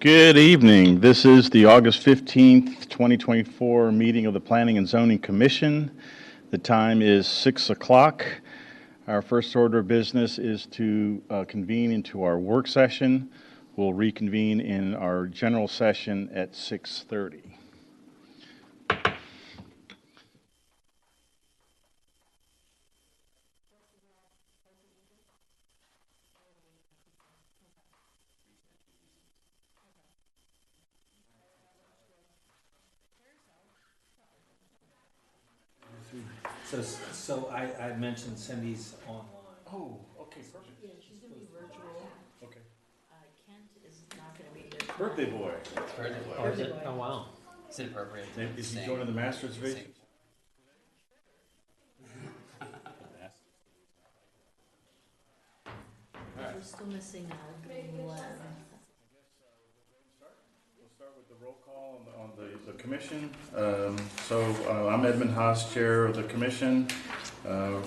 Good evening. This is the August 15th, 2024 meeting of the Planning and Zoning Commission. The time is 6 o'clock. Our first order of business is to convene into our work session. We'll reconvene in our general session at 6:30. So I mentioned Cindy's online. Oh, okay, perfect. Yeah, she's gonna be virtual. Okay. Kent is not gonna be there. Birthday boy. Birthday boy. Oh, is it? Boy. Oh, wow. Is it appropriate? Is he joining the Masters race? We're still missing Glenn. We'll start with the roll call on the commission. I'm Edmund Haas, chair of the commission.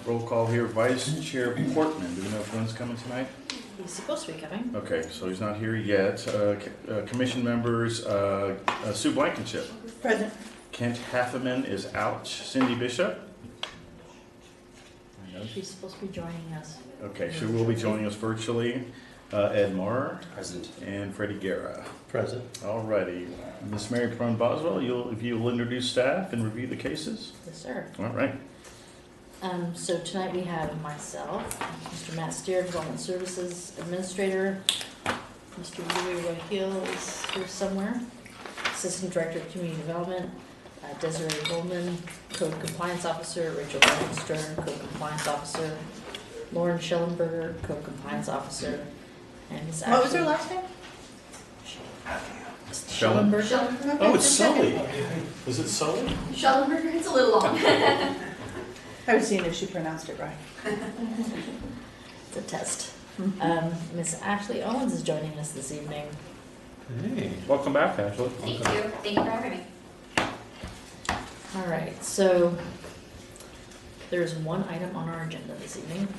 Roll call here, Vice Chair Portman. Do we know if Glenn's coming tonight? He's supposed to be coming. Okay, so he's not here yet. Commission members, Sue Blankenship. Present. Kent Haffeman is out. Cindy Bishop. She's supposed to be joining us. Okay, she will be joining us virtually. Ed Marr. Present. And Freddie Guerra. Present. All righty. Ms. Mary Peron Boswell, if you'll introduce staff and review the cases. Yes, sir. All right. So tonight we have myself, Mr. Matt Steer, Development Services Administrator, Mr. Louis Rahil is here somewhere, Assistant Director of Community Development, Desiree Holman, Code Compliance Officer, Rachel Stern, Code Compliance Officer, Lauren Schellenberger, Code Compliance Officer, and Ms. What was her Ashley last name? Schellenberger. Oh, it's Sully. Is it Sully? Schellenberger, it's a little long. I was seeing if she pronounced it right. It's a test. Ms. Ashley Owens is joining us this evening. Hey. Welcome back, Ashley. Thank you. Thank you for having me. All right, so there's one item on our agenda this evening.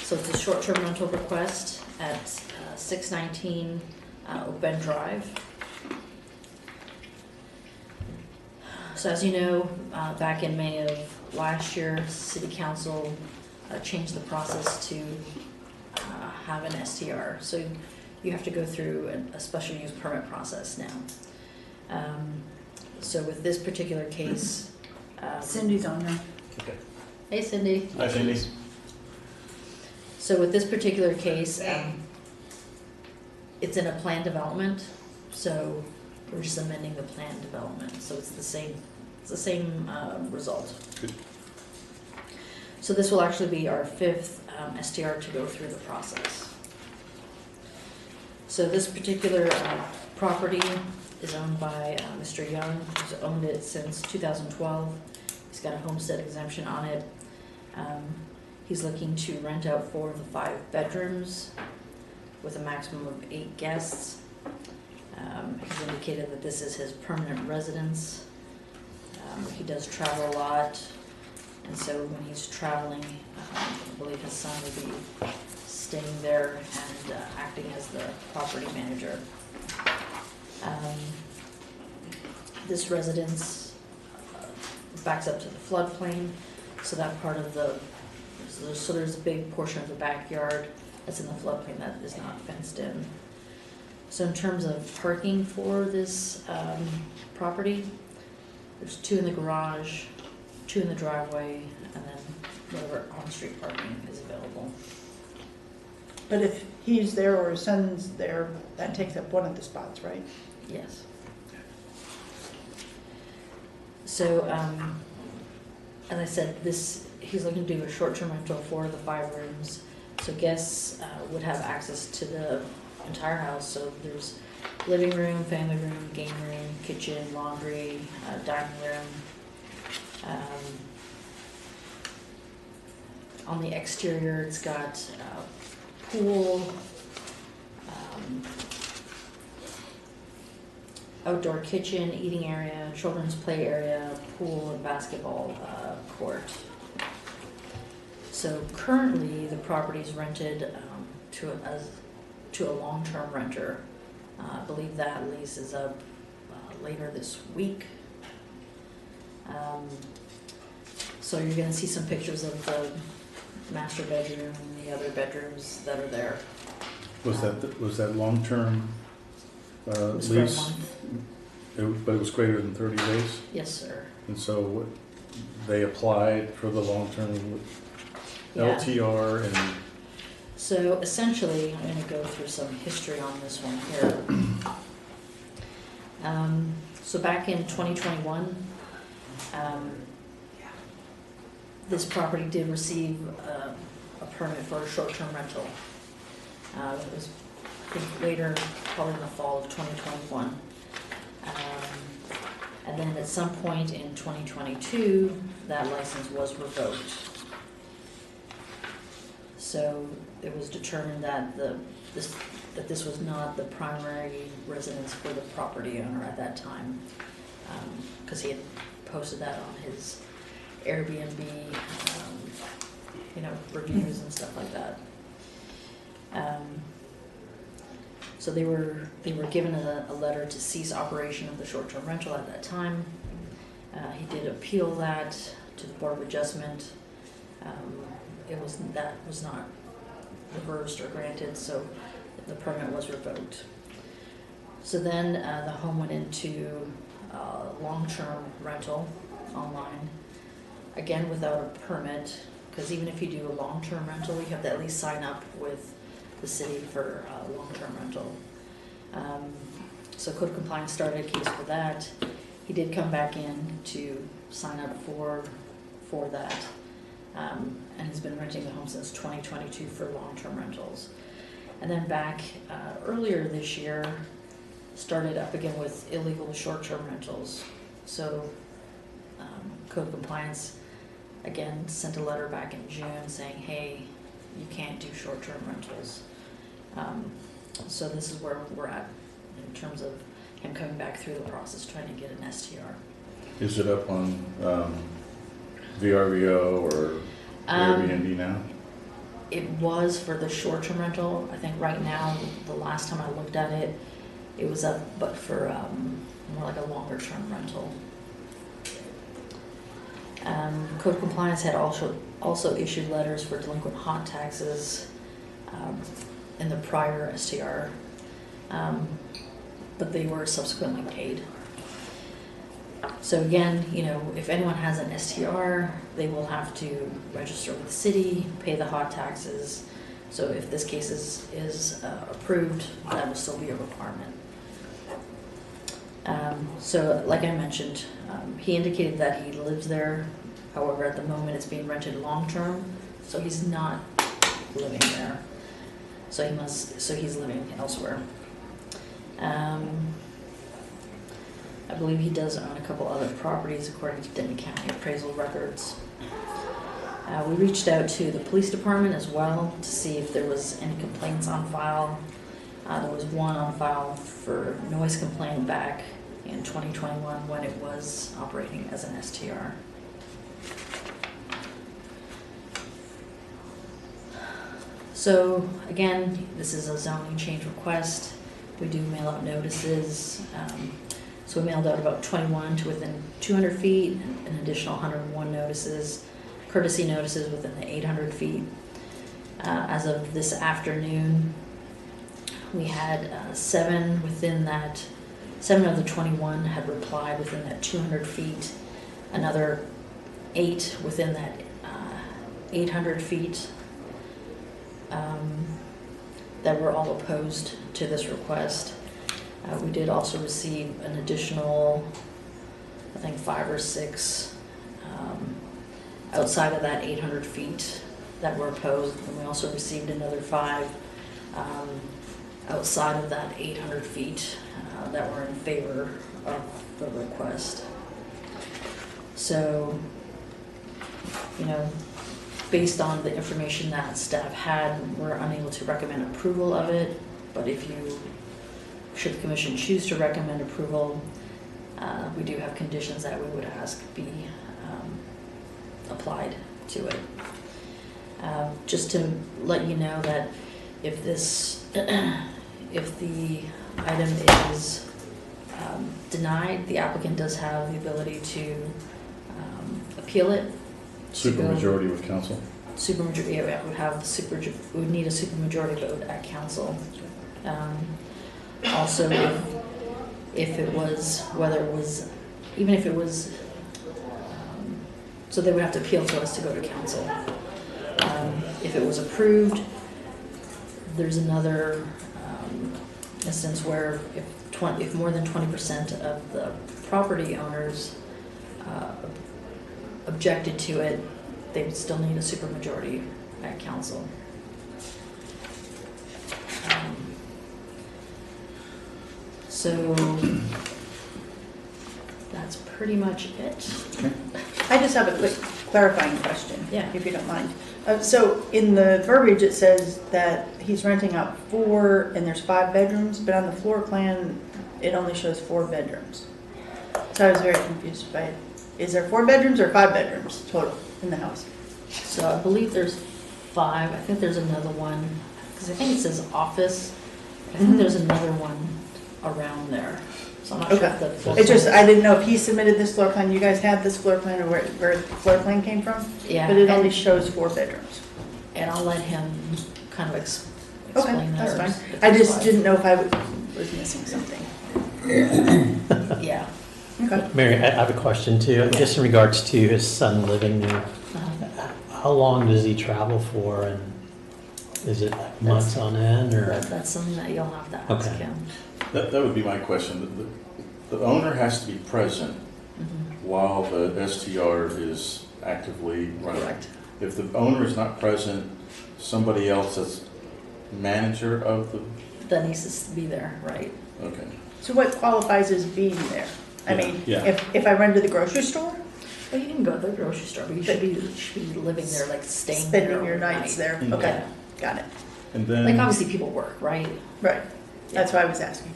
So it's a short-term rental request at 619 Open Drive. So as you know, back in May of last year, City Council changed the process to have an STR. So you have to go through a special use permit process now. So with this particular case, Cindy's on there. Okay. hey Cindy. Hi, Cindy. So with this particular case, it's in a plan development, so we're just amending the plan development, so it's the same result. Good. So this will actually be our fifth STR to go through the process. So this particular property is owned by Mr. Young, who's owned it since 2012. He's got a homestead exemption on it. He's looking to rent out 4 of the 5 bedrooms with a maximum of 8 guests. He's indicated that this is his permanent residence. He does travel a lot, and so when he's traveling, I believe his son will be staying there and acting as the property manager. This residence backs up to the floodplain, so that part of there's a big portion of the backyard that's in the floodplain that is not fenced in. So in terms of parking for this property, there's 2 in the garage, 2 in the driveway, and then whatever on-street parking is available. But if he's there or his son's there, that takes up one of the spots, right? Yes. So, as I said, he's looking to do a short-term rental for the 5 rooms. So guests would have access to the entire house. So there's living room, family room, game room, kitchen, laundry, dining room. On the exterior, it's got pool, outdoor kitchen, eating area, children's play area, pool, and basketball court. So currently, the property is rented to to a long-term renter. I believe that lease is up later this week. So you're gonna see some pictures of the master bedroom and the other bedrooms that are there. Was that long-term It was for a lease? month. But it was greater than 30 days? Yes, sir. And so they applied for the long-term Yeah. LTR and, So essentially, I'm gonna go through some history on this one here. So back in 2021, this property did receive a permit for a short-term rental. It was, I think, later, probably in the fall of 2021. And then at some point in 2022, that license was revoked. So it was determined that this was not the primary residence for the property owner at that time, because he had posted that on his Airbnb, reviews and stuff like that. So they were given a letter to cease operation of the short-term rental at that time. He did appeal that to the Board of Adjustment. That was not reversed or granted, so the permit was revoked. So then the home went into long-term rental online, again without a permit, because even if you do a long-term rental, you have to at least sign up with the city for long-term rental. So Code Compliance started a case for that. He did come back in to sign up for that, and he's been renting the home since 2022 for long-term rentals. And then back earlier this year, started up again with illegal short-term rentals. So Code Compliance again sent a letter back in June saying, hey, you can't do short-term rentals. So this is where we're at in terms of him coming back through the process, trying to get an STR. is it up on VRBO or Airbnb now? It was for the short-term rental. I think right now, the last time I looked at it, it was up, but for more like a longer-term rental. Code Compliance had also issued letters for delinquent hot taxes in the prior STR, but they were subsequently paid. So again, if anyone has an STR, they will have to register with the city, pay the hot taxes. So if this case is approved, that will still be a requirement. So like I mentioned, he indicated that he lives there. However, at the moment it's being rented long-term, so he's not living there. So he's living elsewhere. I believe he does own a couple other properties according to Denton County appraisal records. We reached out to the police department as well to see if there was any complaints on file. There was one on file for noise complaint back in 2021 when it was operating as an STR. So again, this is a zoning change request. We do mail out notices. So we mailed out about 21 to within 200 feet, and an additional 101 notices, courtesy notices within the 800 feet. As of this afternoon, we had 7 of the 21 had replied within that 200 feet, another 8 within that 800 feet that were all opposed to this request. We did also receive an additional, I think 5 or 6 outside of that 800 feet that were opposed, and we also received another 5 outside of that 800 feet that were in favor of the request. So, based on the information that staff had, we're unable to recommend approval of it, but should the commission choose to recommend approval, we do have conditions that we would ask be applied to it. Just to let you know that if this, if the item is denied, the applicant does have the ability to appeal it. Supermajority with council. Supermajority, yeah, we would need a supermajority vote at council. Also, if it was, whether it was, even if it was, so they would have to appeal to us to go to council. If it was approved, there's another instance where if more than 20% of the property owners objected to it, they would still need a supermajority at council. So that's pretty much it. I just have a quick clarifying question. Yeah. If you don't mind. So in the verbiage, it says that he's renting out 4 and there's 5 bedrooms, but on the floor plan, it only shows 4 bedrooms. So I was very confused by it. Is there 4 bedrooms or 5 bedrooms total in the house? So I believe there's 5. I think there's another one, because I think it says office. I think there's another one around there. So I'm not sure if the full It's just, plan I didn't know if he submitted this floor plan, you guys had this floor plan, or where the floor plan came from? Yeah, But it and- only shows 4 bedrooms. And I'll let him kind of explain Okay, that. that's or fine. if I it's just fine. didn't know if I was missing something. Yeah. Okay. Mary, I have a question too, just in regards to his son living there. Uh-huh. How long does he travel for, and is it like months on end, or? That's something that you'll have to ask Okay. him. That would be my question. The owner has to be present Mhm. while the STR is actively running. Correct. If the owner is not present, somebody else that's manager of the, That needs to be there, right? okay. So what qualifies as being there? I Yeah, mean, yeah. if I run to the grocery store, Well, you can go to the grocery store, but you should be living there, like staying there. spending your nights there, Mhm. okay, got it. And Like then, obviously people work, right? Right, that's why I was asking.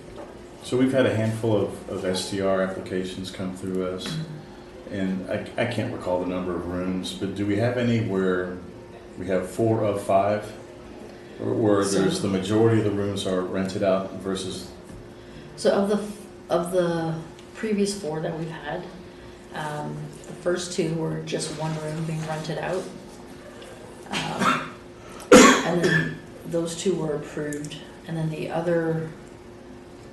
so we've had a handful of STR applications come through us. And I can't recall the number of rooms, but do we have any where we have 4 of 5? Or where there's the majority of the rooms are rented out versus, So of the previous 4 that we've had, the first 2 were just one room being rented out. And then those 2 were approved, and then the other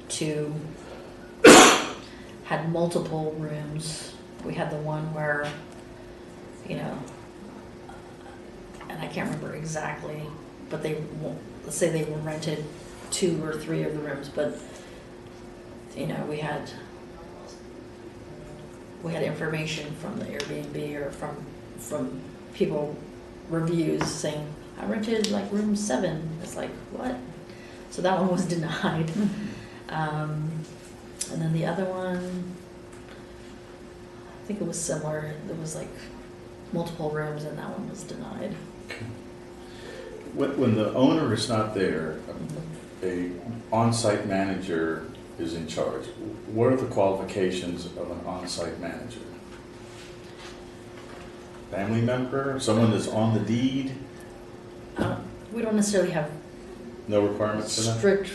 2 had multiple rooms. We had the one where, you know, and I can't remember exactly, but let's say they were rented 2 or 3 of the rooms, but you know, we had information from the Airbnb or from people, reviews saying, I rented like room 7. It's like, what? So that one was denied. And then the other one, I think it was similar. There was like multiple rooms and that one was denied. when the owner is not there, a on-site manager is in charge. What are the qualifications of an on-site manager? Family member, someone that's on the deed? We don't necessarily have No requirements for that? strict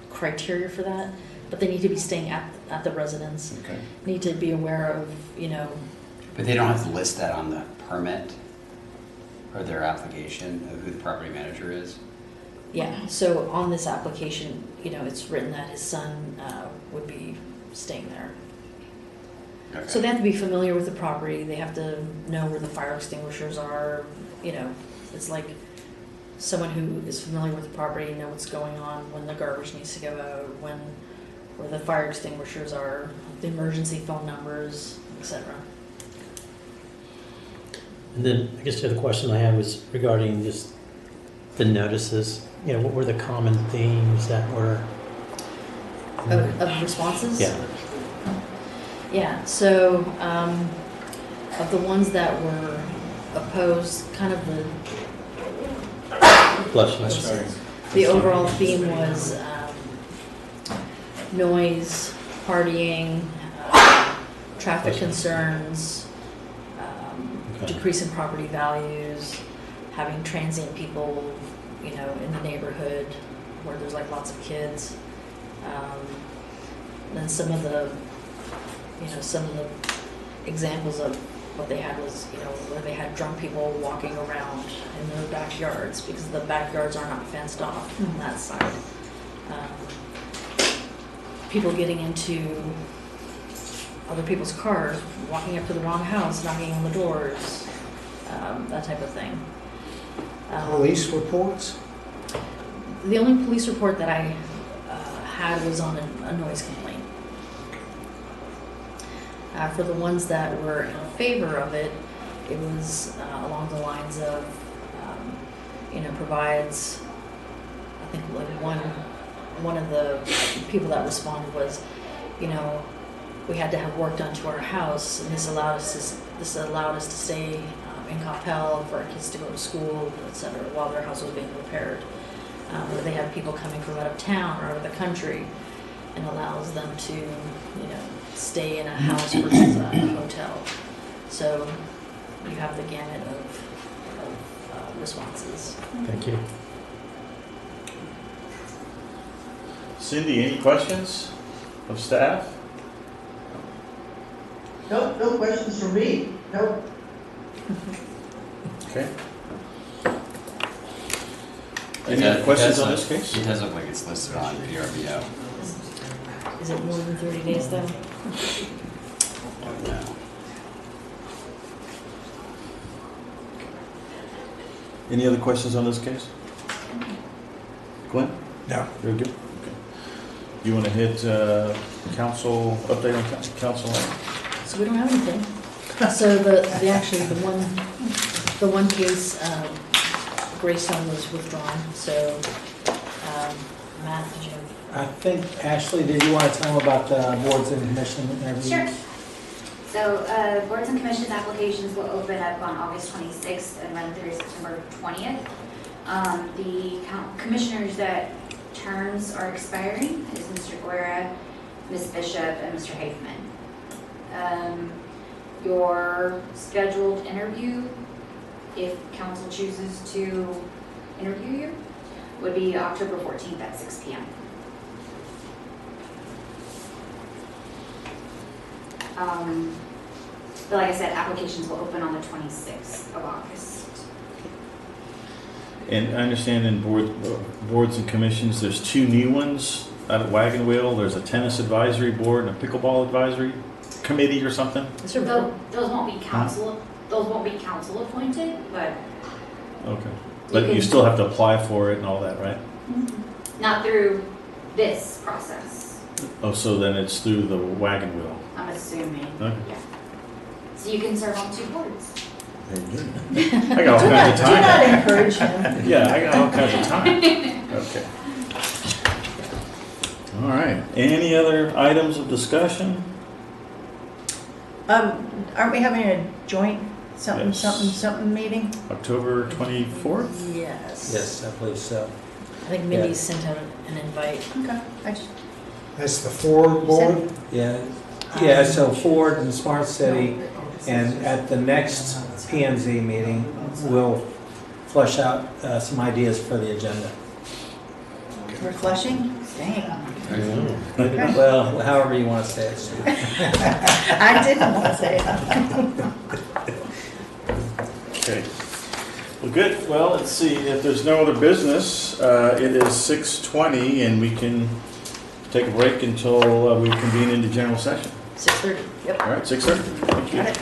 criteria for that, but they need to be staying at the residence, Okay. need to be aware of, you know, But they don't have to list that on the permit or their application of who the property manager is? yeah, so on this application, you know, it's written that his son would be staying there. Okay. So they have to be familiar with the property, they have to know where the fire extinguishers are, you know, it's like someone who is familiar with the property, know what's going on, when the garbage needs to go out, where the fire extinguishers are, the emergency phone numbers, etc. And then I guess the other question I had was regarding just the notices. You know, what were the common themes that were? Of responses? Yeah. Yeah, so of the ones that were opposed, kind of the overall theme was noise, partying, traffic concerns, Okay. decrease in property values, having transient people you know, in the neighborhood where there's like lots of kids. Then some of the examples of what they had was, you know, where they had drunk people walking around in their backyards because the backyards are not fenced off on that side. People getting into other people's cars, walking up to the wrong house, knocking on the doors, that type of thing. Police reports? The only police report that I had was on a noise complaint. For the ones that were in favor of it, it was along the lines of, you know, provides, I think like one of the people that responded was, you know, we had to have work done to our house, and this allowed us to stay in Coppell for our kids to go to school, etc., while their house was being repaired. Where they have people coming from out of town or out of the country, and allows them to, you know, stay in a house versus a hotel. So you have the gamut of responses. Thank you. Cindy, any questions of staff? No, no questions from me. No. Okay. Any other questions on this case? It does look like it's listed on VRBO. Is it more than 30 days though? Don't know. Any other questions on this case? Glenn? No. You're good? Okay. You want to hit council, update on council? So we don't have anything. So the one case, Greystone was withdrawn, so, Matt, did you have? I think, Ashley, did you want to tell them about the boards and commission interviews? Sure. So, boards and commissions applications will open up on August 26th and run through September 20th. The commissioners that terms are expiring is Mr. Guerra, Ms. Bishop, and Mr. Haveman. Your scheduled interview, if council chooses to interview you, would be October 14th at 6 p.m. But like I said, applications will open on the 26th of August. And I understand in boards and commissions, there's two new ones out at Wagon Wheel. There's a tennis advisory board and a pickleball advisory committee or something. Mr. Bill? Those won't be council. Those won't be council appointed, but Okay. But you still have to apply for it and all that, right? not through this process. Oh, so then it's through the Wagon Wheel. I'm assuming. Okay. Yeah. So you can serve on 2 boards. I got all kinds of Do not time. encourage him. Yeah, I got all kinds of time. Okay. All right. Any other items of discussion? Aren't we having a joint something, Yes. something meeting? October 24th? Yes. Yes, I believe so. I think Mindy sent out an invite. Okay. I just, That's the Ford board? Yeah, yeah, so Ford and Smart City, and at the next P&Z meeting, we'll flush out some ideas for the agenda. we're flushing? Dang. Well, however you want to say it, Sue. I didn't want to say it. Okay. Well, good. Well, let's see. If there's no other business, it is 6:20 and we can take a break until we convene into general session. 6:30. Yep. All right, 6:30. Thank you. Got it.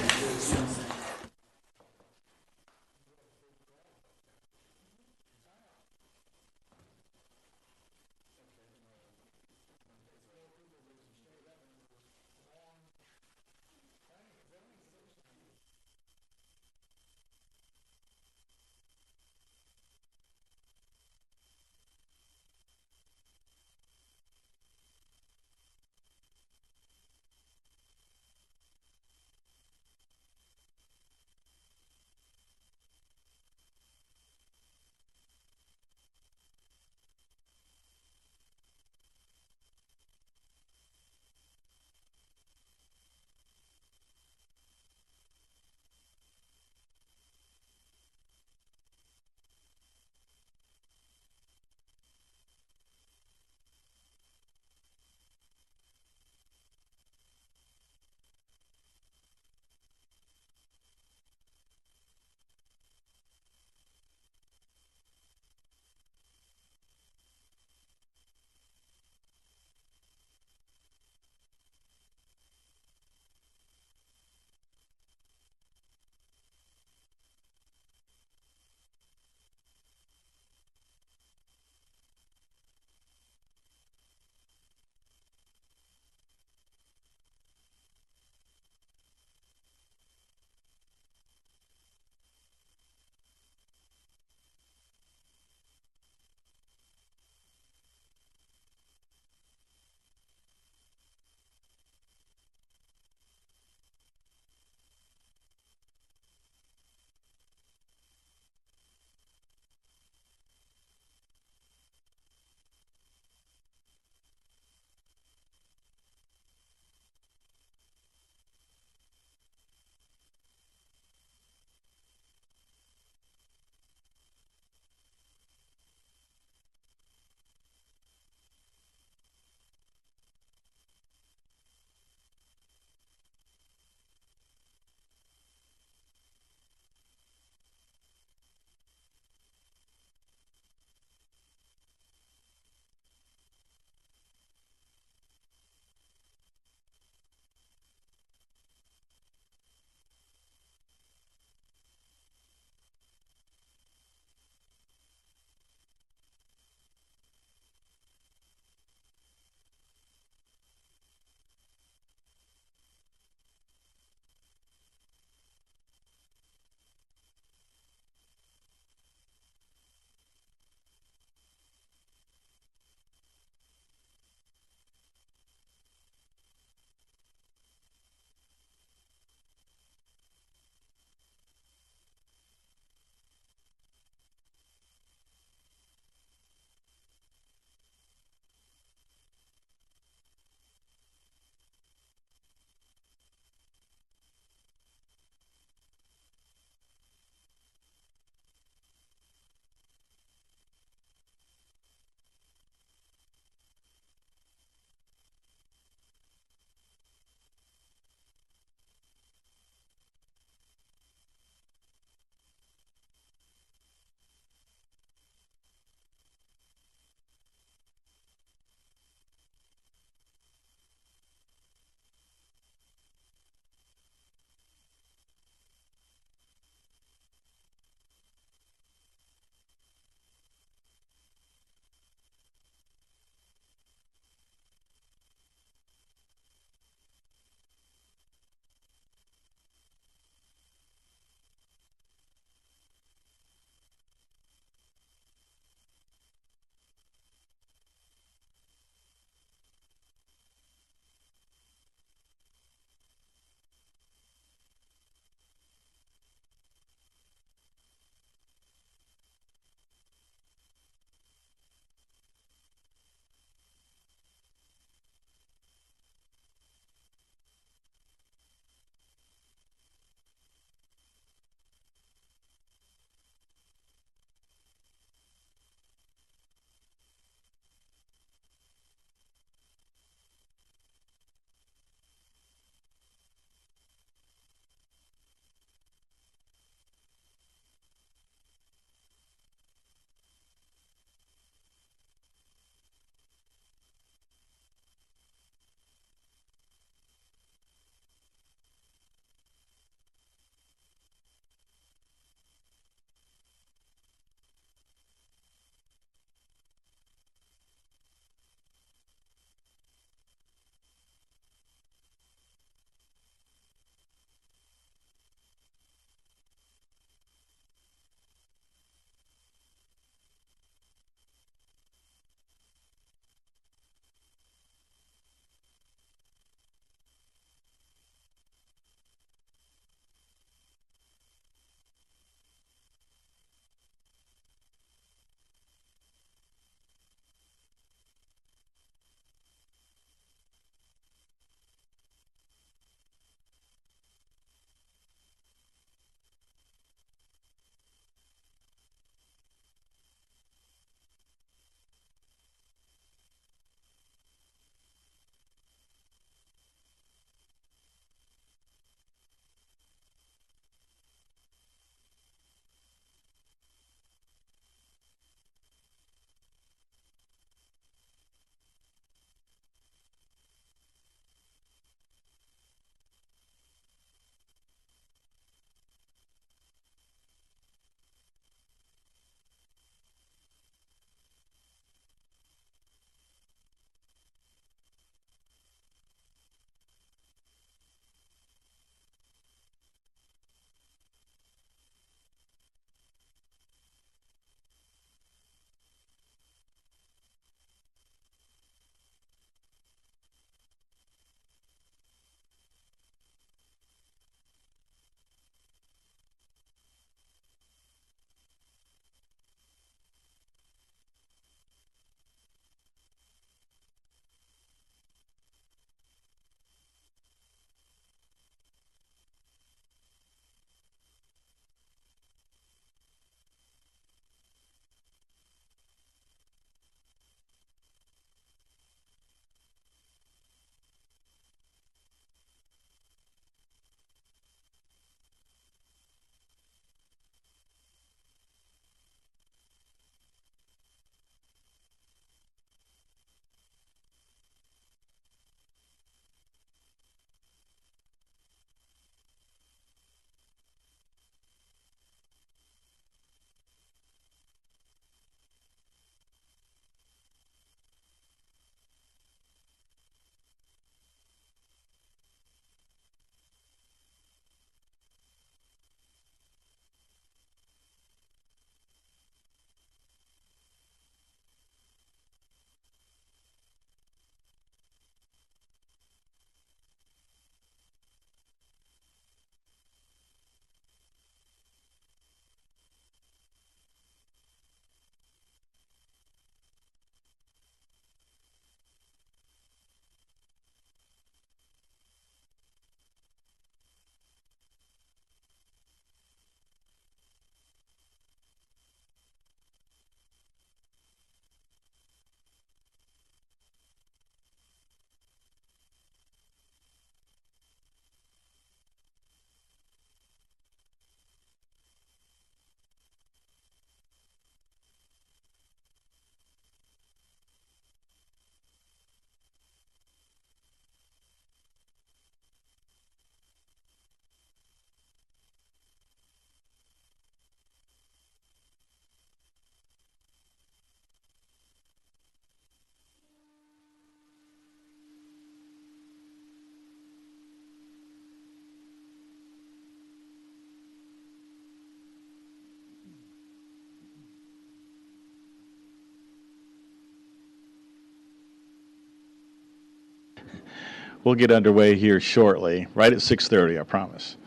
We'll get underway here shortly, right at 6:30, I promise.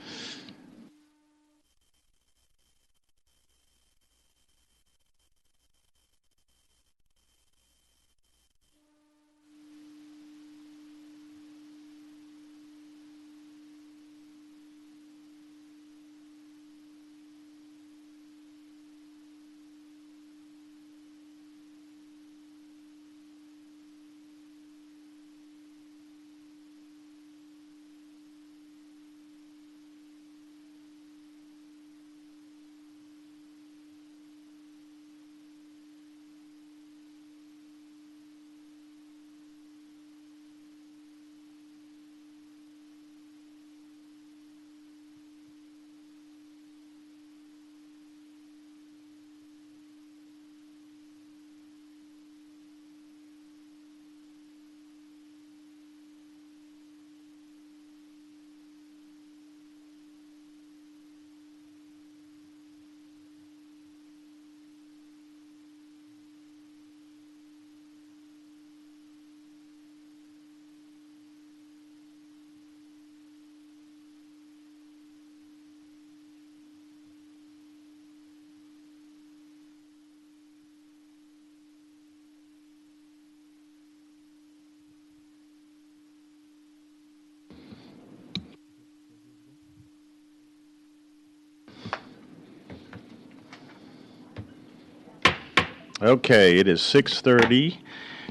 Okay, it is 6:30,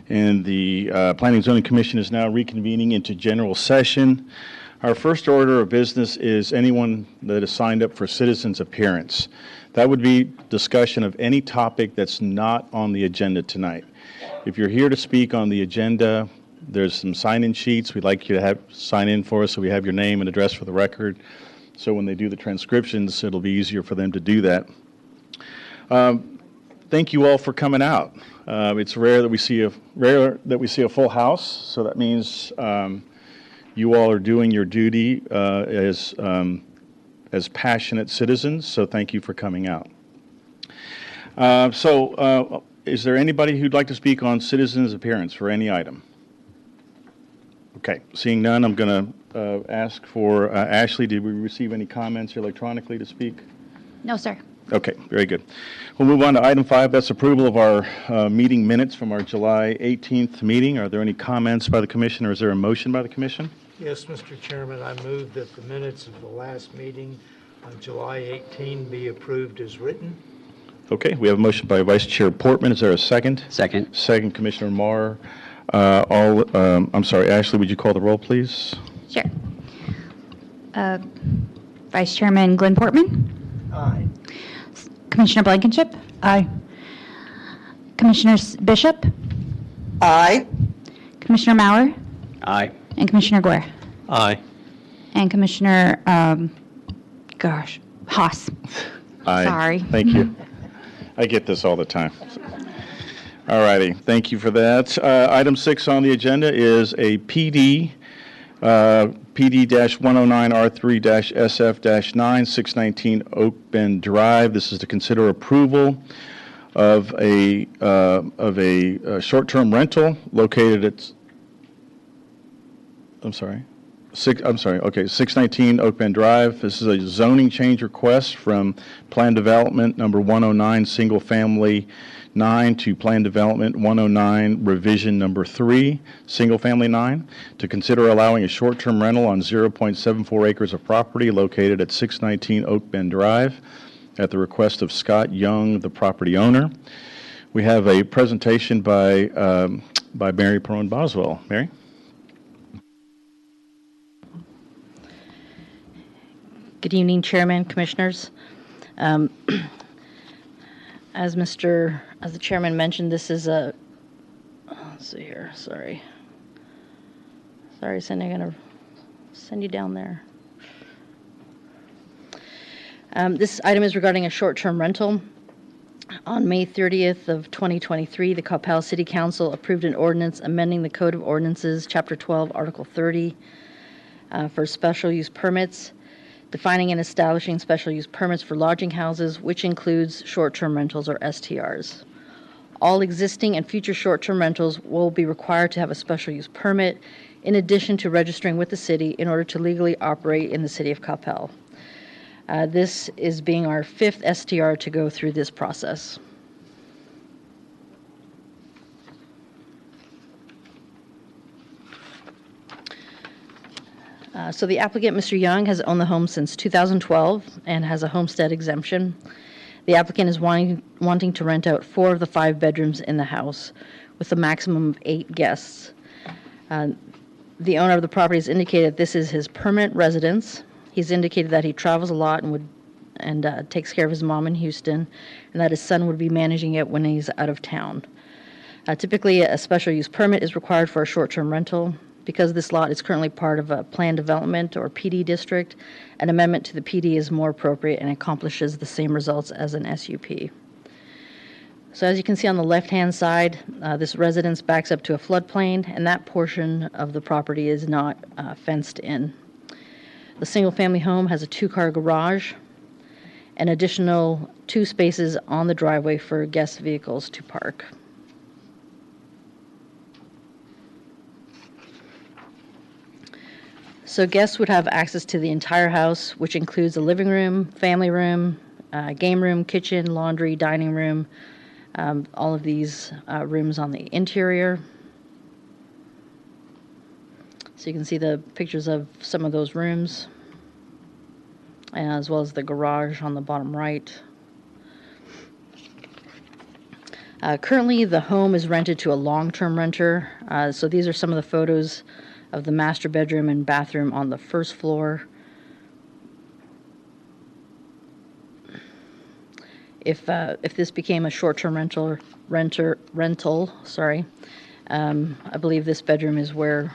and the Planning and Zoning Commission is now reconvening into general session. Our first order of business is anyone that is signed up for citizens' appearance. That would be discussion of any topic that's not on the agenda tonight. If you're here to speak on the agenda, there's some sign-in sheets. We'd like you to sign in for us so we have your name and address for the record. So when they do the transcriptions, it'll be easier for them to do that. Thank you all for coming out. It's rare that we see a full house, so that means you all are doing your duty as passionate citizens. So thank you for coming out. Is there anybody who'd like to speak on citizens' appearance for any item? Okay, seeing none, I'm going to ask for Ashley. Did we receive any comments electronically to speak? No, sir. Okay, very good. We'll move on to item 5. That's approval of our meeting minutes from our July 18th meeting. Are there any comments by the commission, or is there a motion by the commission? Yes, Mr. Chairman, I move that the minutes of the last meeting on July 18 be approved as written. Okay, we have a motion by Vice Chair Portman. Is there a second? Second. Second, Commissioner Marr. I'm sorry, Ashley, would you call the roll, please? Sure. Vice Chairman Glenn Portman? Aye. Commissioner Blankenship? Aye. Commissioner Bishop? Aye. Commissioner Maurer? Aye. And Commissioner Gore? Aye. And Commissioner, Haas. Aye. Sorry. Thank you. I get this all the time. All righty. Thank you for that. Item 6 on the agenda is a PD, PD-109R3-SF-9, 619 Oak Bend Drive. This is to consider approval of a short-term rental located at, 619 Oak Bend Drive. This is a zoning change request from Plan Development number 109, Single Family 9 to Plan Development 109, Revision number 3, Single Family 9, to consider allowing a short-term rental on 0.74 acres of property located at 619 Oak Bend Drive at the request of Scott Young, the property owner. We have a presentation by Mary Perone Boswell. Mary? Good evening, Chairman, Commissioners. As the Chairman mentioned, this is a, let's see here, sorry, Cindy, I'm going to send you down there. This item is regarding a short-term rental. On May 30th of 2023, the Coppell City Council approved an ordinance amending the Code of Ordinances, Chapter 12, Article 30, for special use permits, defining and establishing special use permits for lodging houses, which includes short-term rentals or STRs. All existing and future short-term rentals will be required to have a special use permit in addition to registering with the city in order to legally operate in the city of Coppell. This is being our 5th STR to go through this process. So the applicant, Mr. Young, has owned the home since 2012 and has a homestead exemption. The applicant is wanting to rent out 4 of the 5 bedrooms in the house with a maximum of 8 guests. The owner of the property has indicated this is his permanent residence. He's indicated that he travels a lot and takes care of his mom in Houston, and that his son would be managing it when he's out of town. Typically, a special use permit is required for a short-term rental. Because this lot is currently part of a planned development or PD district, an amendment to the PD is more appropriate and accomplishes the same results as an SUP. So as you can see on the left-hand side, this residence backs up to a floodplain, and that portion of the property is not fenced in. The single-family home has a 2-car garage, and additional 2 spaces on the driveway for guest vehicles to park. So guests would have access to the entire house, which includes a living room, family room, game room, kitchen, laundry, dining room, all of these rooms on the interior. So you can see the pictures of some of those rooms, as well as the garage on the bottom right. Currently, the home is rented to a long-term renter. So these are some of the photos of the master bedroom and bathroom on the first floor. If this became a short-term rental, I believe this bedroom is where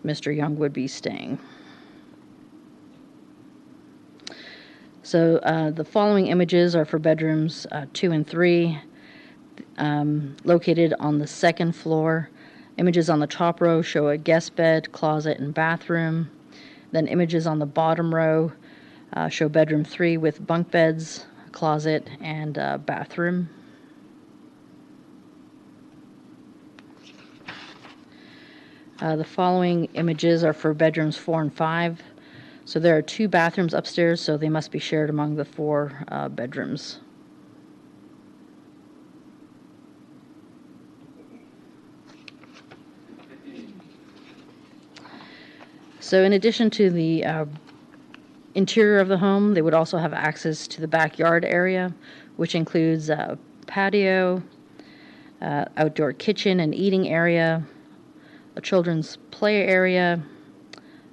Mr. Young would be staying. So the following images are for bedrooms 2 and 3, located on the 2nd floor. Images on the top row show a guest bed, closet, and bathroom. Then images on the bottom row show bedroom 3 with bunk beds, closet, and bathroom. The following images are for bedrooms 4 and 5. So there are 2 bathrooms upstairs, so they must be shared among the 4 bedrooms. So in addition to the interior of the home, they would also have access to the backyard area, which includes a patio, outdoor kitchen and eating area, a children's play area,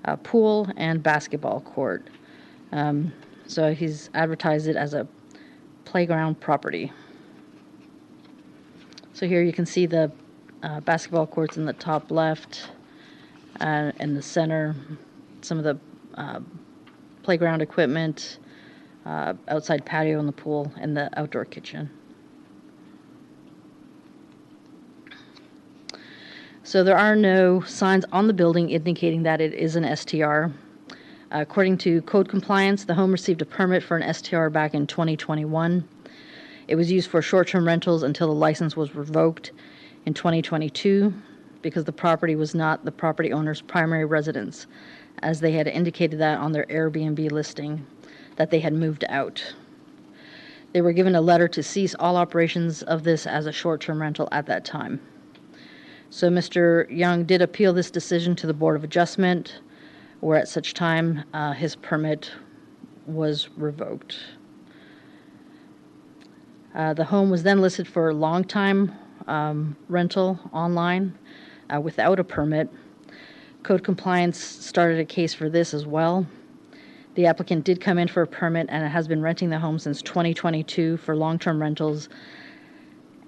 a pool, and basketball court. So he's advertised it as a playground property. So here you can see the basketball courts in the top left, in the center, some of the playground equipment, outside patio in the pool, and the outdoor kitchen. So there are no signs on the building indicating that it is an STR. According to code compliance, the home received a permit for an STR back in 2021. It was used for short-term rentals until the license was revoked in 2022 because the property was not the property owner's primary residence, as they had indicated that on their Airbnb listing, that they had moved out. They were given a letter to cease all operations of this as a short-term rental at that time. So Mr. Young did appeal this decision to the Board of Adjustment, where at such time his permit was revoked. The home was then listed for long-time rental online without a permit. Code compliance started a case for this as well. The applicant did come in for a permit and has been renting the home since 2022 for long-term rentals,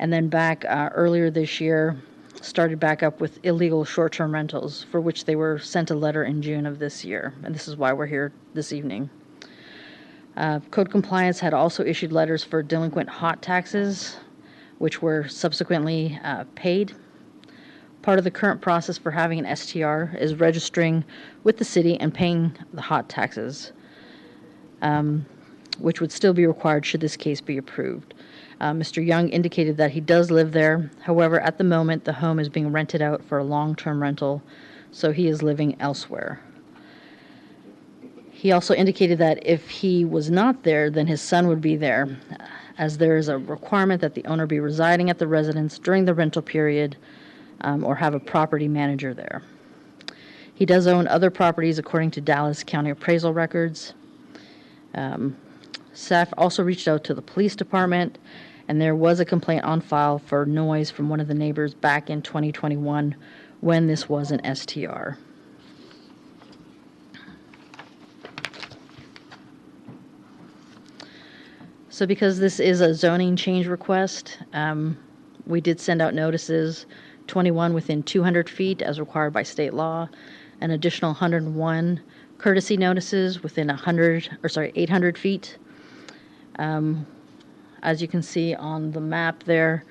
and then back earlier this year started back up with illegal short-term rentals, for which they were sent a letter in June of this year, and this is why we're here this evening. Code compliance had also issued letters for delinquent hot taxes, which were subsequently paid. Part of the current process for having an STR is registering with the city and paying the hot taxes, which would still be required should this case be approved. Mr. Young indicated that he does live there. However, at the moment, the home is being rented out for a long-term rental, so he is living elsewhere. He also indicated that if he was not there, then his son would be there, as there is a requirement that the owner be residing at the residence during the rental period or have a property manager there. He does own other properties according to Dallas County appraisal records. Staff also reached out to the police department, and there was a complaint on file for noise from one of the neighbors back in 2021 when this was an STR. So because this is a zoning change request, we did send out notices, 21 within 200 feet as required by state law, an additional 101 courtesy notices within 800 feet. As you can see on the map there,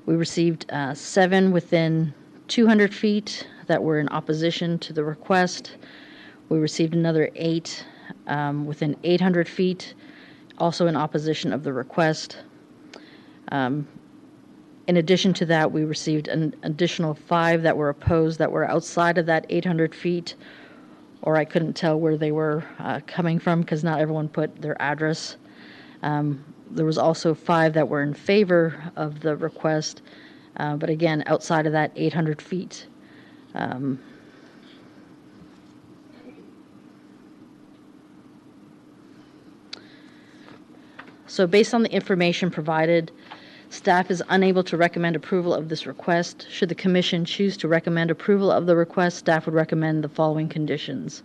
we received 7 within 200 feet that were in opposition to the request. We received another 8 within 800 feet, also in opposition of the request. In addition to that, we received an additional 5 that were opposed that were outside of that 800 feet, or I couldn't tell where they were coming from because not everyone put their address. There was also 5 that were in favor of the request, but again, outside of that 800 feet. So based on the information provided, staff is unable to recommend approval of this request. Should the commission choose to recommend approval of the request, staff would recommend the following conditions.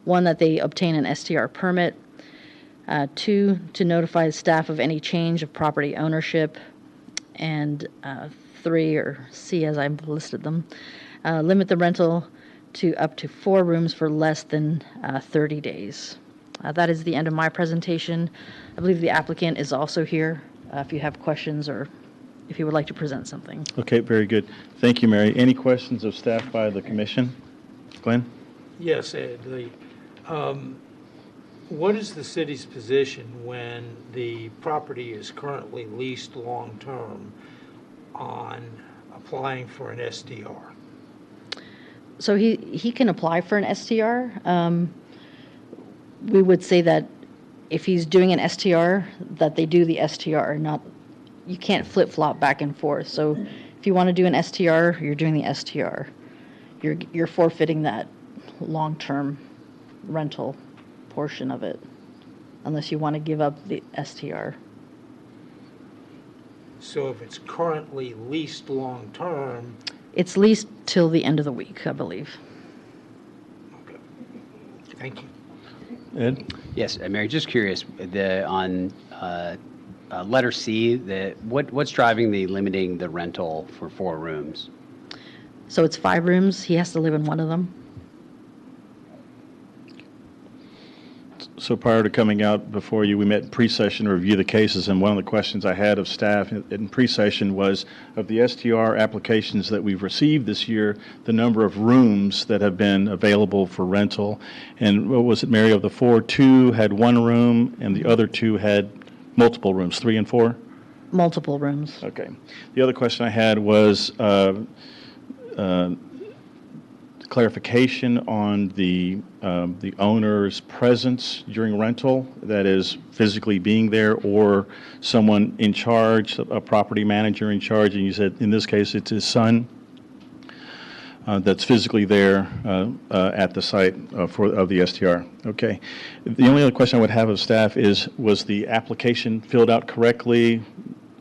1, that they obtain an STR permit. 2, to notify staff of any change of property ownership. And 3, or C as I've listed them, limit the rental to up to 4 rooms for less than 30 days. That is the end of my presentation. I believe the applicant is also here if you have questions or if you would like to present something. Okay, very good. Thank you, Mary. Any questions of staff by the commission? Glenn? Yes, Ed. What is the city's position when the property is currently leased long-term on applying for an STR? So he can apply for an STR. We would say that if he's doing an STR, that they do the STR, not, you can't flip-flop back and forth. So if you want to do an STR, you're doing the STR. You're forfeiting that long-term rental portion of it, unless you want to give up the STR. So if it's currently leased long-term... It's leased till the end of the week, I believe. Okay. Thank you. Ed? Yes, Mary, just curious, on letter C, what's driving the limiting the rental for 4 rooms? So it's 5 rooms. He has to live in one of them. So prior to coming out before you, we met in pre-session to review the cases, and one of the questions I had of staff in pre-session was, of the STR applications that we've received this year, the number of rooms that have been available for rental. And what was it, Mary, of the 4, 2 had 1 room, and the other 2 had multiple rooms, 3 and 4? Multiple rooms. Okay. The other question I had was clarification on the owner's presence during rental, that is physically being there, or someone in charge, a property manager in charge, and you said in this case it's his son that's physically there at the site of the STR. Okay. The only other question I would have of staff is, was the application filled out correctly?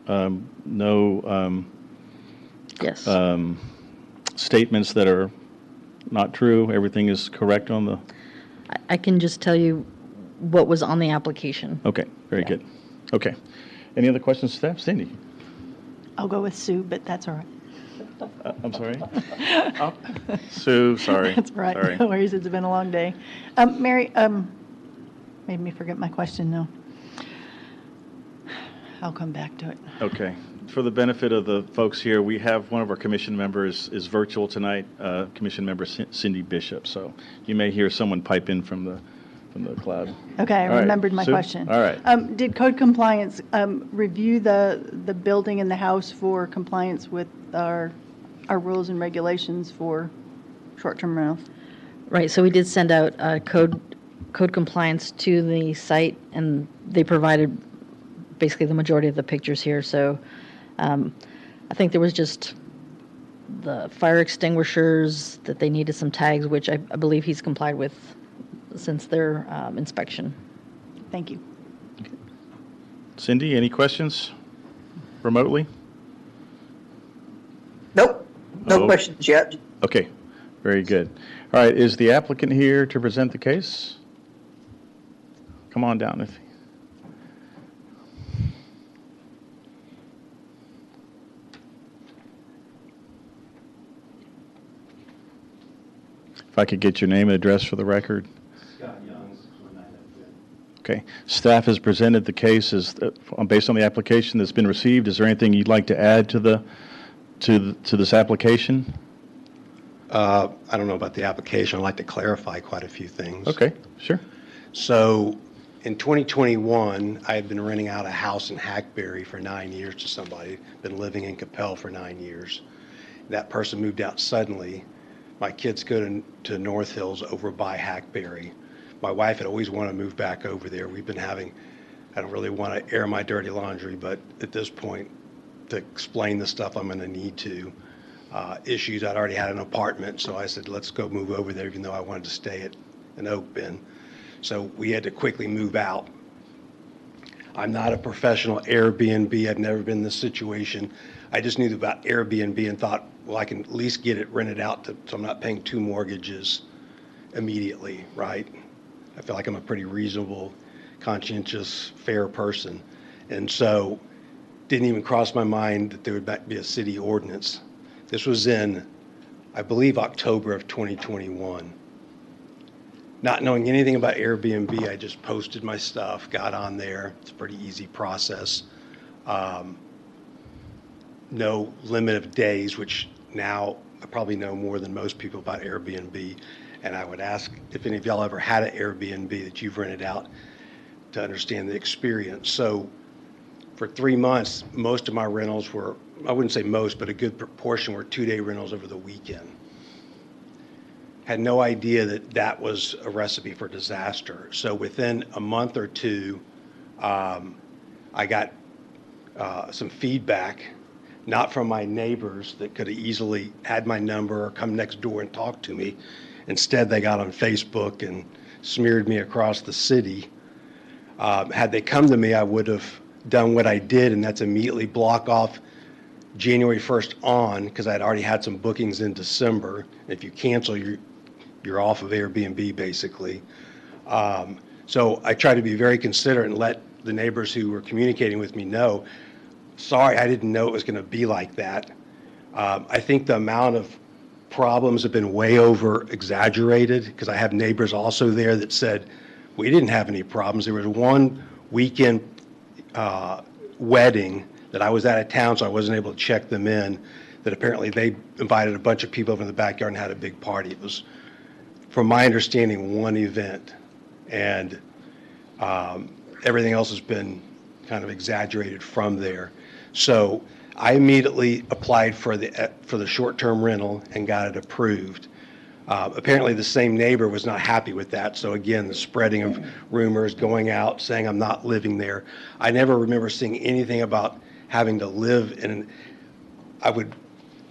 No Yes. Statements that are not true? Everything is correct on the... I can just tell you what was on the application. Okay, very good. Okay. Any other questions, staff? Cindy? I'll go with Sue, but that's all right. I'm sorry? Oh, Sue, sorry. That's all right. Sorry. No worries, it's been a long day. Mary, made me forget my question now. I'll come back to it. Okay. For the benefit of the folks here, we have one of our commission members is virtual tonight, Commission Member Cindy Bishop. So you may hear someone pipe in from from the cloud. Okay, I All right, remembered my Sue? question. All right. Did code compliance review the building and the house for compliance with our rules and regulations for short-term rentals? Right, so we did send out code compliance to the site, and they provided basically the majority of the pictures here. So I think there was just the fire extinguishers that they needed some tags, which I believe he's complied with since their inspection. Thank you. Cindy, any questions remotely? Nope, no Oh. questions yet. Okay, very good. All right, is the applicant here to present the case? Come on down. If I could get your name and address for the record. Scott Young, 619 Okay. Staff has presented the case as, based on the application that's been received. Is there anything you'd like to add to this application? I don't know about the application. I'd like to clarify quite a few things. Okay, sure. So in 2021, I had been renting out a house in Hackberry for 9 years to somebody, been living in Coppell for 9 years. That person moved out suddenly. My kids go to North Hills over by Hackberry. My wife had always wanted to move back over there. We've been having, I don't really want to air my dirty laundry, but at this point, to explain the stuff I'm going to need to, issues. I'd already had an apartment, so I said, let's go move over there, even though I wanted to stay at an Oak Bend. So we had to quickly move out. I'm not a professional Airbnb. I've never been in this situation. I just knew about Airbnb and thought, well, I can at least get it rented out so I'm not paying 2 mortgages immediately, right? I feel like I'm a pretty reasonable, conscientious, fair person. And so didn't even cross my mind that there would be a city ordinance. This was in, I believe, October of 2021. Not knowing anything about Airbnb, I just posted my stuff, got on there. It's a pretty easy process. No limit of days, which now I probably know more than most people about Airbnb. And I would ask if any of y'all ever had an Airbnb that you've rented out to understand the experience. So for 3 months, most of my rentals were, I wouldn't say most, but a good proportion were 2-day rentals over the weekend. Had no idea that that was a recipe for disaster. So within a month or two, I got some feedback, not from my neighbors that could have easily had my number or come next door and talk to me. Instead, they got on Facebook and smeared me across the city. Had they come to me, I would have done what I did, and that's immediately block off January 1st on, because I'd already had some bookings in December. If you cancel, you're off of Airbnb, basically. So I try to be very considerate and let the neighbors who were communicating with me know, sorry, I didn't know it was going to be like that. I think the amount of problems have been way over exaggerated, because I have neighbors also there that said, we didn't have any problems. There was one weekend wedding that I was out of town, so I wasn't able to check them in, that apparently they invited a bunch of people over in the backyard and had a big party. It was, from my understanding, one event, and everything else has been kind of exaggerated from there. So I immediately applied for the short-term rental and got it approved. Apparently the same neighbor was not happy with that. So again, the spreading of rumors, going out, saying I'm not living there. I never remember seeing anything about having to live in, I would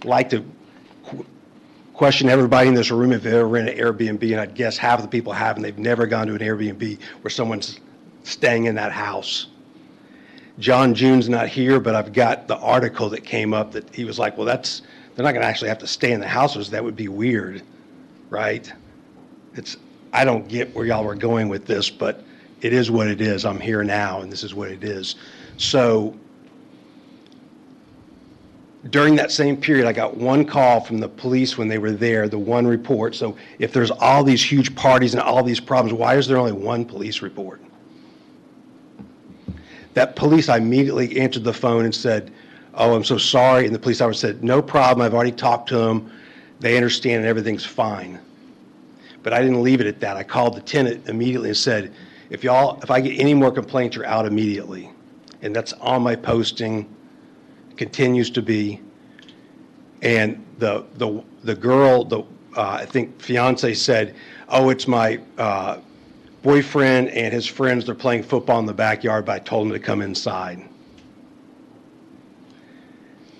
like to question everybody in this room if they ever rented an Airbnb, and I'd guess half of the people have, and they've never gone to an Airbnb where someone's staying in that house. John June's not here, but I've got the article that came up that he was like, well, they're not going to actually have to stay in the houses. That would be weird, right? I don't get where y'all were going with this, but it is what it is. I'm here now, and this is what it is. So during that same period, I got one call from the police when they were there, the one report. So if there's all these huge parties and all these problems, why is there only one police report? That police, I immediately answered the phone and said, oh, I'm so sorry. And the police officer said, no problem. I've already talked to them. They understand and everything's fine. But I didn't leave it at that. I called the tenant immediately and said, if I get any more complaints, you're out immediately. And that's on my posting, continues to be. And the girl, I think fiance said, oh, it's my boyfriend and his friends, they're playing football in the backyard, but I told them to come inside.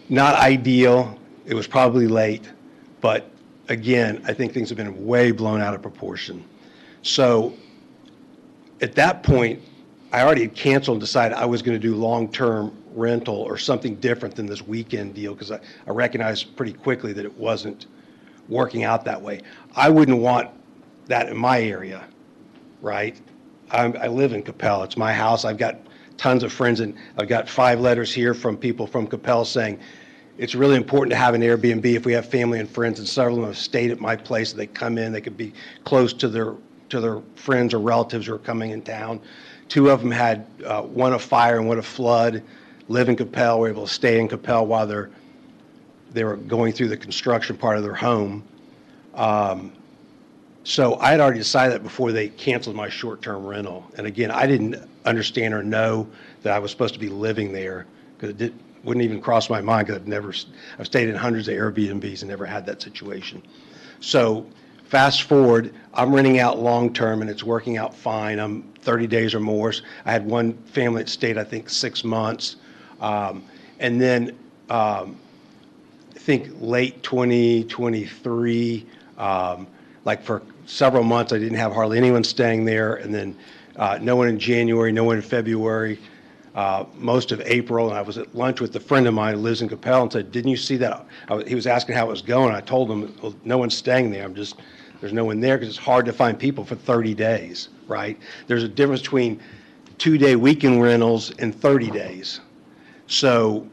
Not ideal. It was probably late, but again, I think things have been way blown out of proportion. So at that point, I already had canceled and decided I was going to do long-term rental or something different than this weekend deal, because I recognized pretty quickly that it wasn't working out that way. I wouldn't want that in my area, right? I live in Coppell. It's my house. I've got tons of friends, and I've got 5 letters here from people from Coppell saying it's really important to have an Airbnb if we have family and friends, and several of them have stayed at my place. So they come in, they could be close to their friends or relatives who are coming in town. 2 of them had one a fire and one a flood, live in Coppell, were able to stay in Coppell while they were going through the construction part of their home. So I had already decided that before they canceled my short-term rental. And again, I didn't understand or know that I was supposed to be living there, because it wouldn't even cross my mind, because I've stayed in hundreds of Airbnbs and never had that situation. So fast forward, I'm renting out long-term and it's working out fine. I'm 30 days or more. I had one family that stayed, I think, 6 months. And then I think late 2023, like for several months, I didn't have hardly anyone staying there. And then no one in January, no one in February, most of April. And I was at lunch with a friend of mine who lives in Coppell and said, didn't you see that? He was asking how it was going. I told him, well, no one's staying there. There's no one there, because it's hard to find people for 30 days, right? There's a difference between 2-day weekend rentals and 30 days. So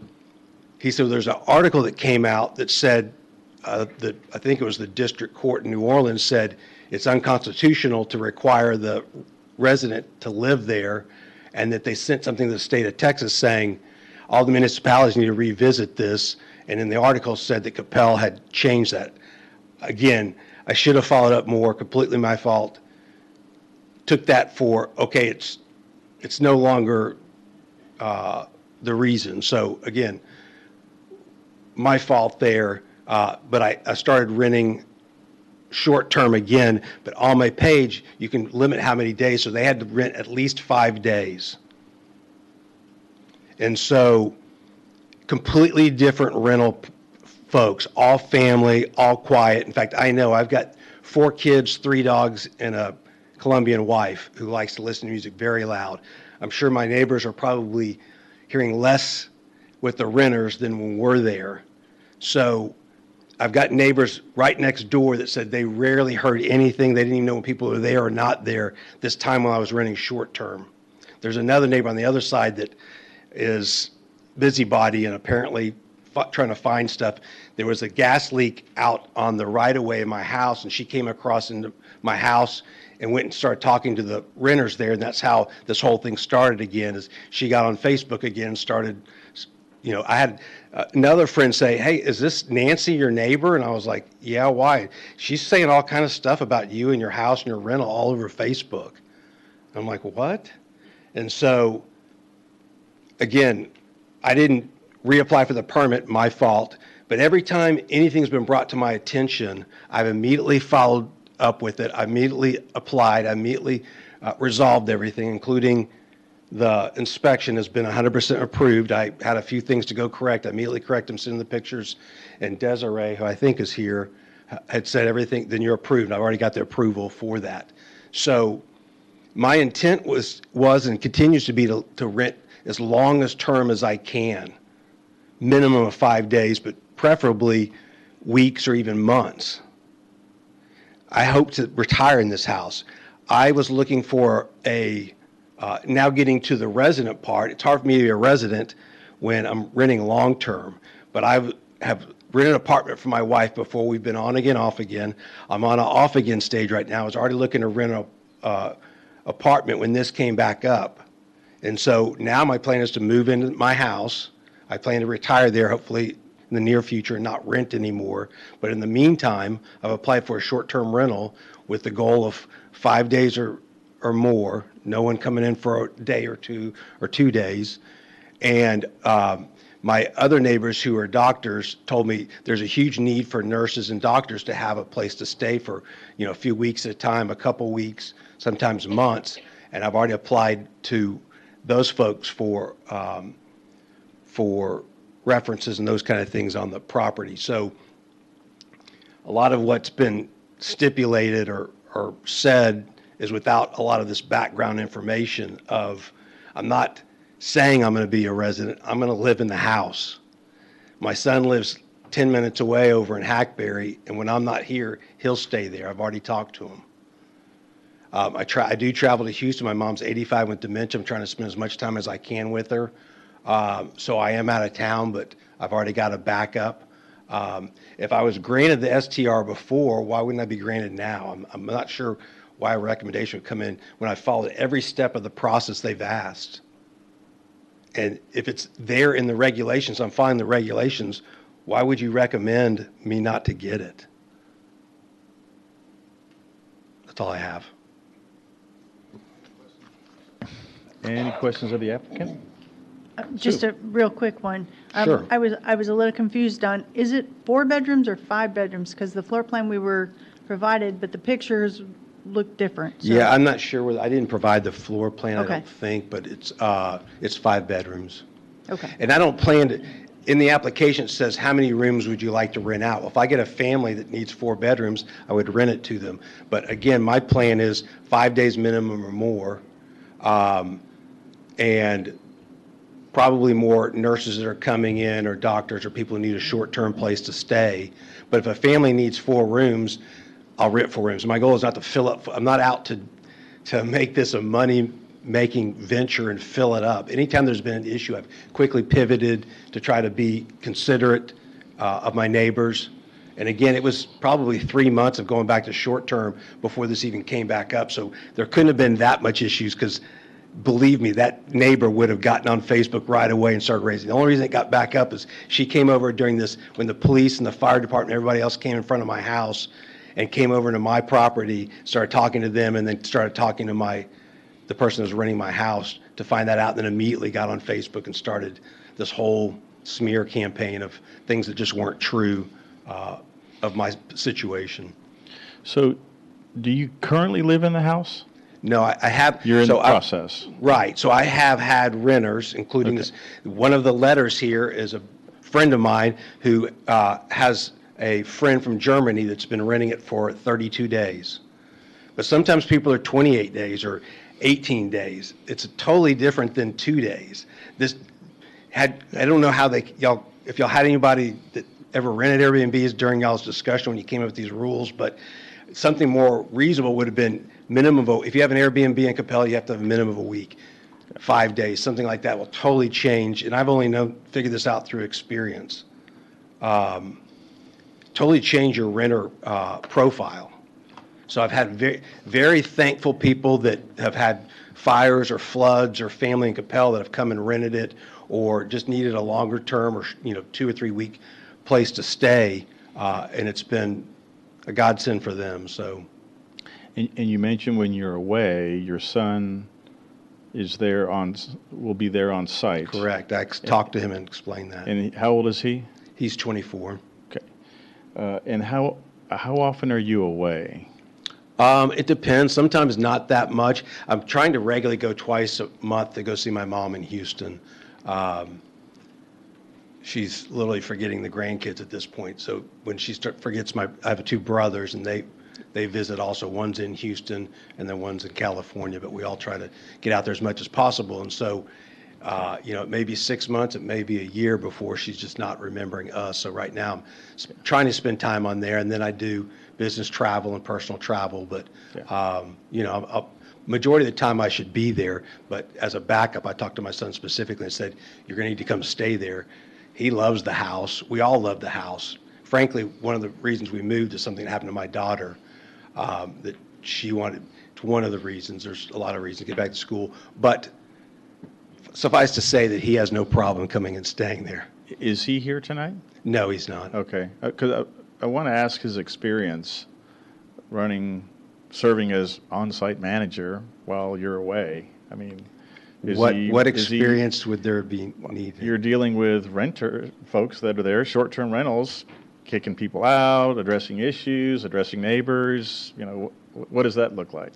he said, well, there's an article that came out that said, that I think it was the district court in New Orleans said it's unconstitutional to require the resident to live there, and that they sent something to the state of Texas saying all the municipalities need to revisit this. And in the article said that Coppell had changed that. Again, I should have followed up more, completely my fault. Took that for, okay, it's no longer the reason. So again, my fault there, but I started renting short term again, but on my page, you can limit how many days, so they had to rent at least 5 days. And so completely different rental folks, all family, all quiet. In fact, I know I've got 4 kids, 3 dogs, and a Colombian wife who likes to listen to music very loud. I'm sure my neighbors are probably hearing less with the renters than when we're there. So I've got neighbors right next door that said they rarely heard anything. They didn't even know when people were there or not there this time when I was renting short term. There's another neighbor on the other side that is busybody and apparently trying to find stuff. There was a gas leak out on the right of way of my house, and she came across into my house and went and started talking to the renters there, and that's how this whole thing started again. Is she got on Facebook again and started, I had another friend say, hey, is this Nancy, your neighbor? And I was like, yeah, why? She's saying all kind of stuff about you and your house and your rental all over Facebook. I'm like, what? And so, again, I didn't reapply for the permit, my fault. But every time anything's been brought to my attention, I've immediately followed up with it. I immediately applied. I immediately resolved everything, including the inspection has been 100% approved. I had a few things to go correct. I immediately correct them, send the pictures. And Desiree, who I think is here, had said everything, then you're approved. I've already got the approval for that. So my intent was and continues to be to rent as long as term as I can. Minimum of 5 days, but preferably weeks or even months. I hope to retire in this house. I was looking for now getting to the resident part. It's hard for me to be a resident when I'm renting long term, but I have rented an apartment for my wife before. We've been on again, off again. I'm on an off again stage right now. I was already looking to rent an apartment when this came back up. And so now my plan is to move into my house. I plan to retire there hopefully in the near future and not rent anymore. But in the meantime, I've applied for a short-term rental with the goal of 5 days or more, no one coming in for a day or 2 days. And my other neighbors who are doctors told me there's a huge need for nurses and doctors to have a place to stay for, a few weeks at a time, a couple weeks, sometimes months. And I've already applied to those folks for references and those kind of things on the property. So a lot of what's been stipulated or said is without a lot of this background information of, I'm not saying I'm going to be a resident, I'm going to live in the house. My son lives 10 minutes away over in Hackberry, and when I'm not here, he'll stay there. I've already talked to him. I do travel to Houston. My mom's 85 with dementia. I'm trying to spend as much time as I can with her. So I am out of town, but I've already got a backup. If I was granted the STR before, why wouldn't I be granted now? I'm not sure why a recommendation would come in when I followed every step of the process they've asked. And if it's there in the regulations, I'm following the regulations, why would you recommend me not to get it? That's all I have. Any questions of the applicant? Just a real quick one. Sure. I was a little confused on, is it 4 bedrooms or 5 bedrooms? Because the floor plan we were provided, but the pictures look different. So. Yeah, I'm not sure whether, I didn't provide the floor plan, I Okay. don't think, but it's 5 bedrooms. Okay. And I don't plan to, in the application it says, how many rooms would you like to rent out? Well, if I get a family that needs 4 bedrooms, I would rent it to them. But again, my plan is 5 days minimum or more, and probably more nurses that are coming in or doctors or people who need a short-term place to stay. But if a family needs 4 rooms, I'll rent 4 rooms. My goal is not to fill up, I'm not out to make this a money-making venture and fill it up. Anytime there's been an issue, I've quickly pivoted to try to be considerate of my neighbors. And again, it was probably 3 months of going back to short-term before this even came back up. So there couldn't have been that much issues because, believe me, that neighbor would have gotten on Facebook right away and started raising. The only reason it got back up is she came over during this, when the police and the fire department, everybody else came in front of my house and came over to my property, started talking to them, and then started talking to the person who was renting my house to find that out, and then immediately got on Facebook and started this whole smear campaign of things that just weren't true of my situation. So do you currently live in the house? No, I have. You're in the process. Right. So I have had renters, including this. One of the letters here is a friend of mine who has a friend from Germany that's been renting it for 32 days. But sometimes people are 28 days or 18 days. It's totally different than 2 days. I don't know how if y'all had anybody that ever rented Airbnbs during y'all's discussion when you came up with these rules, but something more reasonable would have been minimum of, if you have an Airbnb in Coppell, you have to have a minimum of a week, 5 days, something like that will totally change. And I've only figured this out through experience. Totally change your renter profile. So I've had very, very thankful people that have had fires or floods or family in Coppell that have come and rented it or just needed a longer term or 2 or 3 week place to stay, and it's been a godsend for them. So. And you mentioned when you're away, your son will be there on site. Correct. I talked to him and explained that. And how old is he? He's 24. Okay. And how often are you away? It depends. Sometimes not that much. I'm trying to regularly go twice a month to go see my mom in Houston. She's literally forgetting the grandkids at this point. So when she forgets I have 2 brothers, and they visit also. One's in Houston and then one's in California, but we all try to get out there as much as possible. And so, it may be 6 months, it may be a year before she's just not remembering us. So right now I'm trying to spend time on there, and then I do business travel and personal travel. But, majority of the time I should be there. But as a backup, I talked to my son specifically and said, you're going to need to come stay there. He loves the house. We all love the house. Frankly, one of the reasons we moved is something that happened to my daughter that she wanted. It's one of the reasons. There's a lot of reasons to get back to school. But suffice to say that he has no problem coming and staying there. Is he here tonight? No, he's not. Okay, because I want to ask his experience serving as on-site manager while you're away. I mean, What experience would there be needed? You're dealing with folks that are there, short-term rentals, kicking people out, addressing issues, addressing neighbors. What does that look like?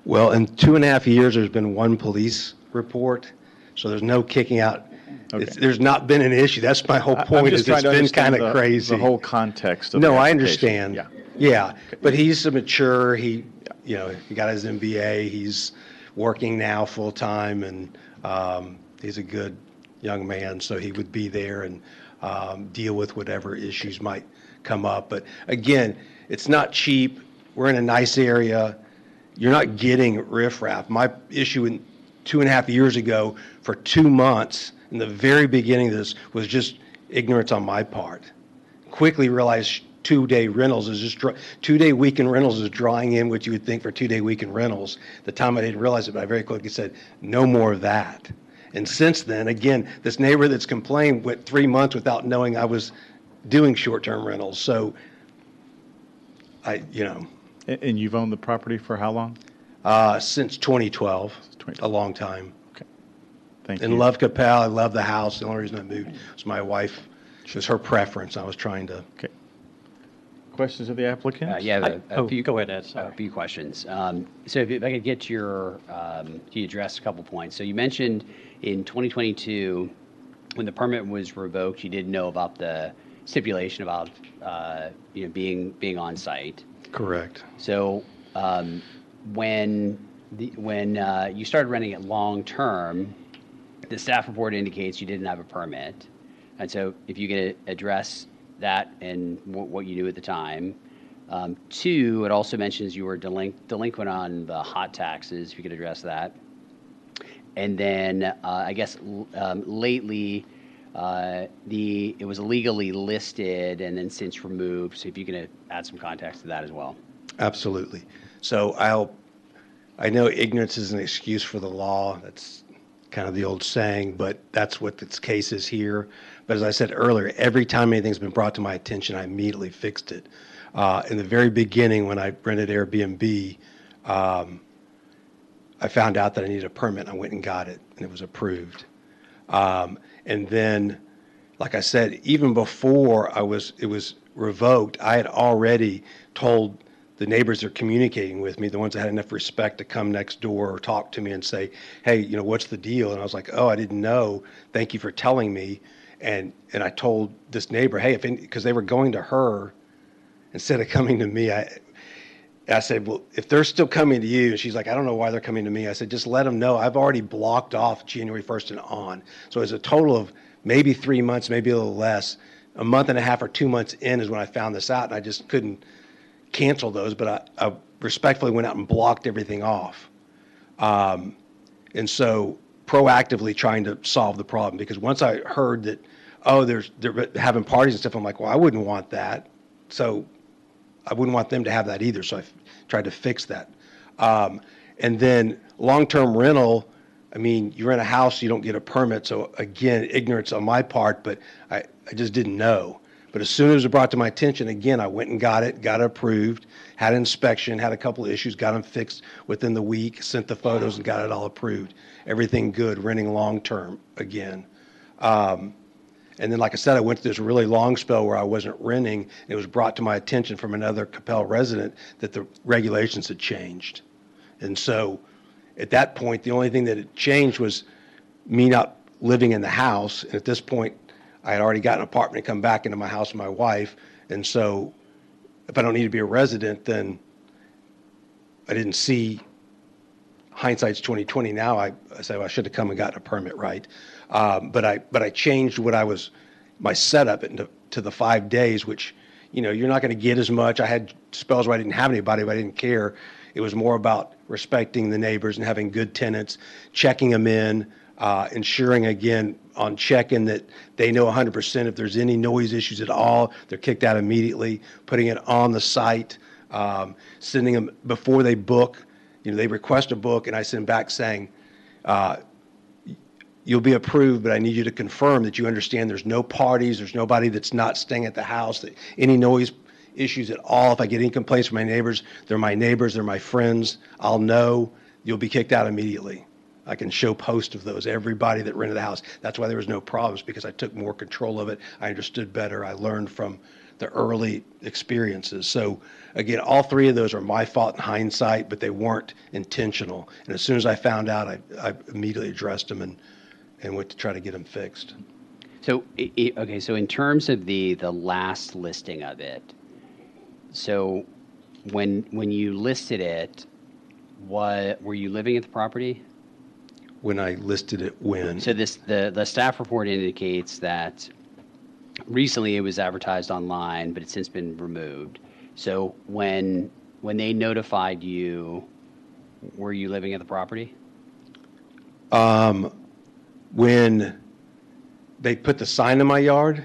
Well, in 2.5 years, there's been one police report, so there's no kicking out. Okay. There's not been an issue. That's my whole point. It's been kind of crazy. The whole context of No, the I application. understand. Yeah. But he's a mature. He got his MBA. He's working now full time, and he's a good young man. So he would be there and deal with whatever issues might come up. But again, it's not cheap. We're in a nice area. You're not getting riffraff. My issue in 2.5 years ago, for 2 months, in the very beginning of this, was just ignorance on my part. Quickly realized 2-day rentals is just 2-day weekend rentals is drawing in what you would think for 2-day weekend rentals. The time I didn't realize it, but I very quickly said, no more of that. And since then, again, this neighbor that's complained went 3 months without knowing I was doing short-term rentals. So And you've owned the property for how long? Since 2012, a long time. Okay. Thank And you. love Coppell. I love the house. The only reason I moved was my wife. It was her preference. I was trying to. Okay. Questions of the applicant? Yeah, a few, go ahead, Ed. Sorry. a few questions. So if I could get you addressed a couple points. So you mentioned in 2022, when the permit was revoked, you didn't know about the stipulation about being on site. Correct. So when you started renting it long term, the staff report indicates you didn't have a permit, and so if you could address that and what you knew at the time. 2, it also mentions you were delinquent on the hot taxes. If you could address that, and then I guess lately it was illegally listed and then since removed. So if you can add some context to that as well. Absolutely. So I know ignorance is an excuse for the law. That's kind of the old saying, but that's what this case is here. But as I said earlier, every time anything's been brought to my attention, I immediately fixed it. In the very beginning, when I rented Airbnb, I found out that I needed a permit. I went and got it, and it was approved. And then, like I said, even before it was revoked, I had already told the neighbors that are communicating with me, the ones that had enough respect to come next door or talk to me and say, hey, what's the deal? And I was like, oh, I didn't know. Thank you for telling me. And I told this neighbor, hey, because they were going to her instead of coming to me, I said, well, if they're still coming to you, and she's like, I don't know why they're coming to me. I said, just let them know. I've already blocked off January 1st and on. So it's a total of maybe 3 months, maybe a little less. A month and a half or 2 months in is when I found this out, and I just couldn't cancel those, but I respectfully went out and blocked everything off. And so proactively trying to solve the problem, because once I heard that, they're having parties and stuff, I'm like, well, I wouldn't want that. So I wouldn't want them to have that either. So I tried to fix that. And then long-term rental, I mean, you rent a house, you don't get a permit. So again, ignorance on my part, but I just didn't know. But as soon as it was brought to my attention, again, I went and got it approved, had an inspection, had a couple of issues, got them fixed within the week, sent the photos and got it all approved. Everything good, renting long-term again. And then, like I said, I went through this really long spell where I wasn't renting, and it was brought to my attention from another Coppell resident that the regulations had changed. And so at that point, the only thing that had changed was me not living in the house. And at this point, I had already got an apartment to come back into my house with my wife. And so if I don't need to be a resident, then I didn't see hindsight's 2020 now. I say, well, I should have come and gotten a permit, right? But I changed my setup to the 5 days, which, you're not going to get as much. I had spells where I didn't have anybody, but I didn't care. It was more about respecting the neighbors and having good tenants, checking them in, ensuring, again, on check-in that they know 100% if there's any noise issues at all, they're kicked out immediately, putting it on the site, sending them before they book. They request a book, and I send back saying, you'll be approved, but I need you to confirm that you understand there's no parties, there's nobody that's not staying at the house, that any noise issues at all. If I get any complaints from my neighbors, they're my friends. I'll know. You'll be kicked out immediately. I can show posts of those, everybody that rented the house. That's why there was no problems, because I took more control of it. I understood better. I learned from the early experiences. So again, all three of those are my fault in hindsight, but they weren't intentional. And as soon as I found out, I immediately addressed them and went to try to get them fixed. So, okay, so in terms of the last listing of it, so when you listed it, were you living at the property? When I listed it, when? So the staff report indicates that recently it was advertised online, but it's since been removed. So when they notified you, were you living at the property? When they put the sign in my yard?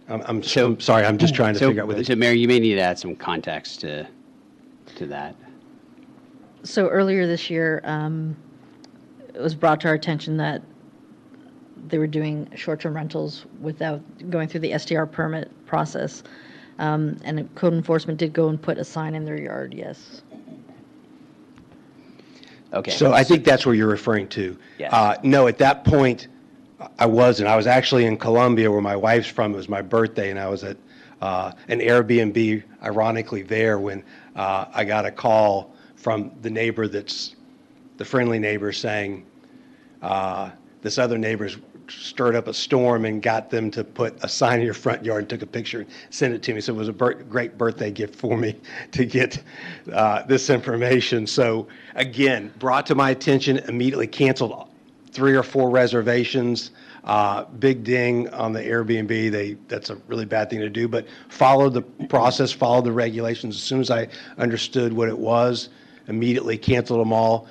I'm sorry, I'm just trying to figure out what So Mary, you may need to add some context to that. So earlier this year, it was brought to our attention that they were doing short-term rentals without going through the SDR permit process. And code enforcement did go and put a sign in their yard, yes. Okay. So I think that's where you're referring to. Yes. No, at that point, I wasn't. I was actually in Columbia, where my wife's from. It was my birthday, and I was at an Airbnb, ironically, there when I got a call from the neighbor that's the friendly neighbor saying this other neighbor's stirred up a storm and got them to put a sign in your front yard and took a picture and sent it to me. So it was a great birthday gift for me to get this information. So again, brought to my attention, immediately canceled 3 or 4 reservations. Big ding on the Airbnb. That's a really bad thing to do, but followed the process, followed the regulations. As soon as I understood what it was, immediately canceled them all.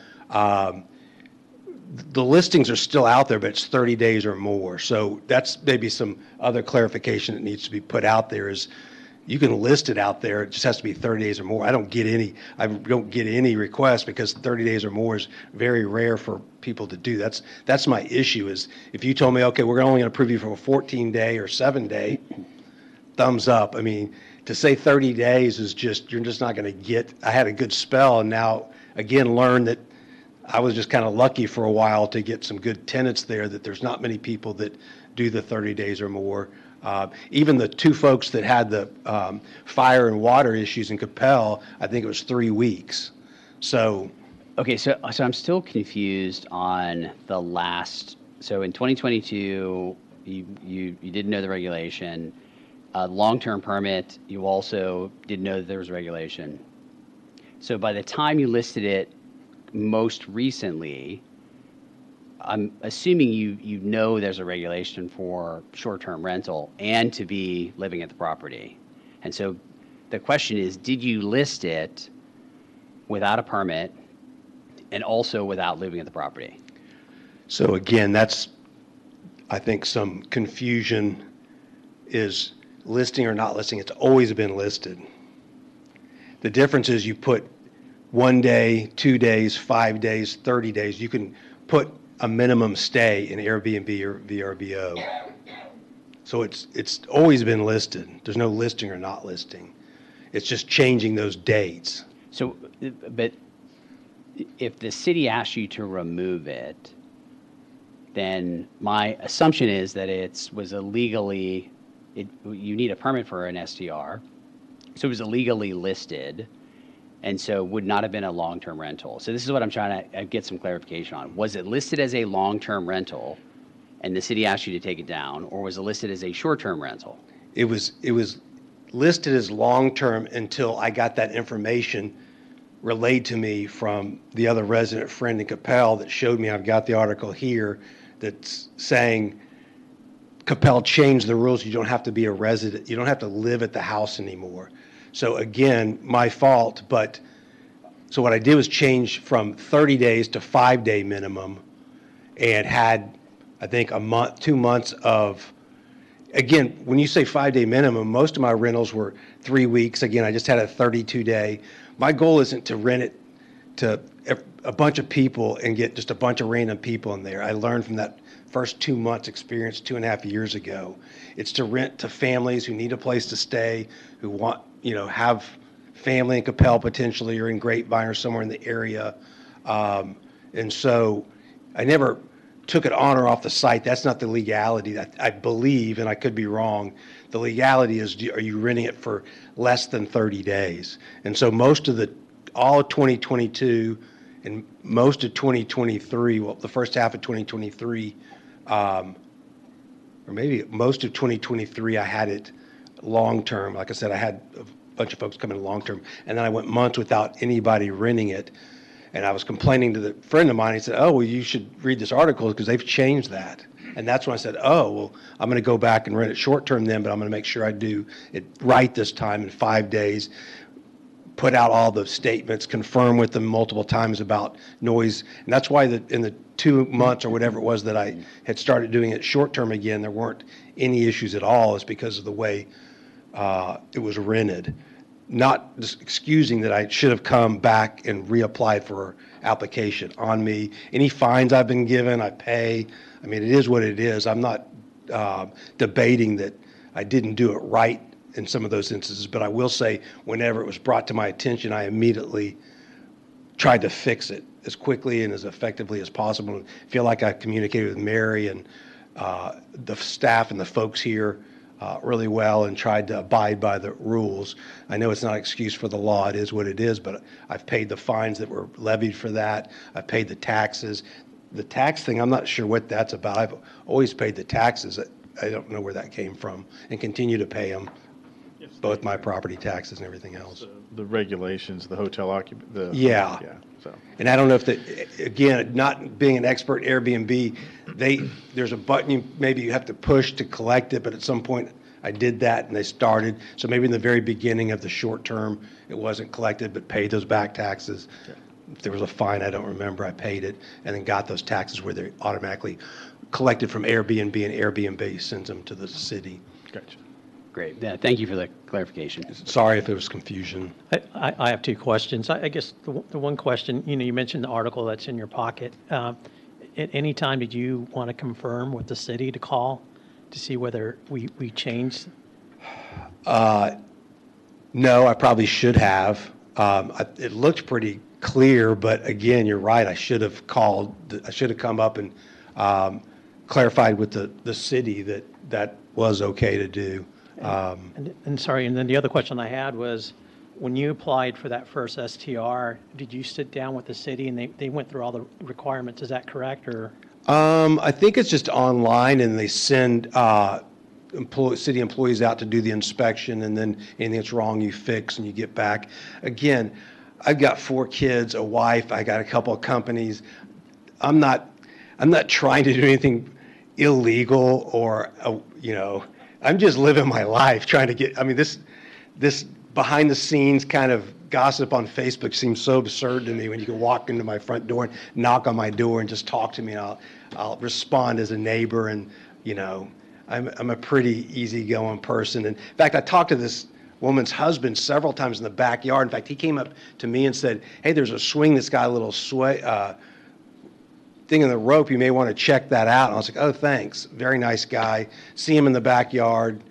The listings are still out there, but it's 30 days or more. So that's maybe some other clarification that needs to be put out there is you can list it out there. It just has to be 30 days or more. I don't get any requests because 30 days or more is very rare for people to do. That's my issue is if you told me, okay, we're only going to approve you for a 14-day or 7-day, thumbs up. I mean, to say 30 days is just, you're just not going to get, I had a good spell and now again learned that I was just kind of lucky for a while to get some good tenants there, that there's not many people that do the 30 days or more. Even the 2 folks that had the fire and water issues in Coppell, I think it was 3 weeks. So. Okay, so I'm still confused on the last, so in 2022, you didn't know the regulation. Long-term permit, you also didn't know that there was a regulation. So by the time you listed it, most recently, I'm assuming you know there's a regulation for short-term rental and to be living at the property. And so the question is, did you list it without a permit and also without living at the property? So again, that's, I think, some confusion is listing or not listing. It's always been listed. The difference is you put 1 day, 2 days, 5 days, 30 days. You can put a minimum stay in Airbnb or VRBO. So it's always been listed. There's no listing or not listing. It's just changing those dates. So, but if the city asks you to remove it, then my assumption is that you need a permit for an STR. So it was illegally listed. And so would not have been a long-term rental. So this is what I'm trying to get some clarification on. Was it listed as a long-term rental and the city asked you to take it down, or was it listed as a short-term rental? It was listed as long-term until I got that information relayed to me from the other resident friend in Coppell that showed me, I've got the article here, that's saying Coppell changed the rules. You don't have to be a resident. You don't have to live at the house anymore. So again, my fault, but so what I did was change from 30 days to 5-day minimum and had, I think, a month, 2 months of, again, when you say 5-day minimum, most of my rentals were 3 weeks. Again, I just had a 32-day. My goal isn't to rent it to a bunch of people and get just a bunch of random people in there. I learned from that first 2 months experience 2.5 years ago. It's to rent to families who need a place to stay, who want, have family in Coppell potentially or in Grapevine or somewhere in the area. And so I never took it on or off the site. That's not the legality. I believe, and I could be wrong, the legality is, are you renting it for less than 30 days? And so all of 2022 and most of 2023, well, the first half of 2023, or maybe most of 2023, I had it long-term. Like I said, I had a bunch of folks come in long-term, and then I went months without anybody renting it. And I was complaining to the friend of mine. He said, oh, well, you should read this article because they've changed that. And that's when I said, oh, well, I'm going to go back and rent it short-term then, but I'm going to make sure I do it right this time in 5 days, put out all the statements, confirm with them multiple times about noise. And that's why in the 2 months or whatever it was that I had started doing it short-term again, there weren't any issues at all. It's because of the way it was rented. Not just excusing that I should have come back and reapplied for application on me. Any fines I've been given, I pay. I mean, it is what it is. I'm not debating that I didn't do it right in some of those instances, but I will say whenever it was brought to my attention, I immediately tried to fix it as quickly and as effectively as possible. And feel like I communicated with Mary and the staff and the folks here really well and tried to abide by the rules. I know it's not an excuse for the law. It is what it is, but I've paid the fines that were levied for that. I've paid the taxes. The tax thing, I'm not sure what that's about. I've always paid the taxes. I don't know where that came from and continue to pay them, both my property taxes and everything else. The regulations, the hotel Yeah. So. And I don't know if again, not being an expert in Airbnb, there's a button maybe you have to push to collect it, but at some point I did that and they started. So maybe in the very beginning of the short term, it wasn't collected, but paid those back taxes. Yeah. If there was a fine, I don't remember, I paid it and then got those taxes where they're automatically collected from Airbnb and Airbnb sends them to the city. Gotcha. Great. Yeah, thank you for the clarification. Sorry if there was confusion. I have two questions. I guess the one question, you mentioned the article that's in your pocket. At any time, did you want to confirm with the city to call to see whether we changed? No, I probably should have. It looked pretty clear, but again, you're right. I should have called. I should have come up and clarified with the city that was okay to do. And sorry, and then the other question I had was, when you applied for that first STR, did you sit down with the city and they went through all the requirements? Is that correct, or? I think it's just online, and they send city employees out to do the inspection, and then anything that's wrong you fix and you get back. Again, I've got 4 kids, a wife, I got a couple of companies. I'm not trying to do anything illegal or I'm just living my life trying to get, this behind the scenes kind of gossip on Facebook seems so absurd to me when you can walk into my front door and knock on my door and just talk to me. And I'll respond as a neighbor, and I'm a pretty easygoing person. And in fact, I talked to this woman's husband several times in the backyard. In fact, he came up to me and said, hey, there's a swing that's got a little thing in the rope, you may want to check that out. And I was like, oh, thanks. Very nice guy. See him in the backyard.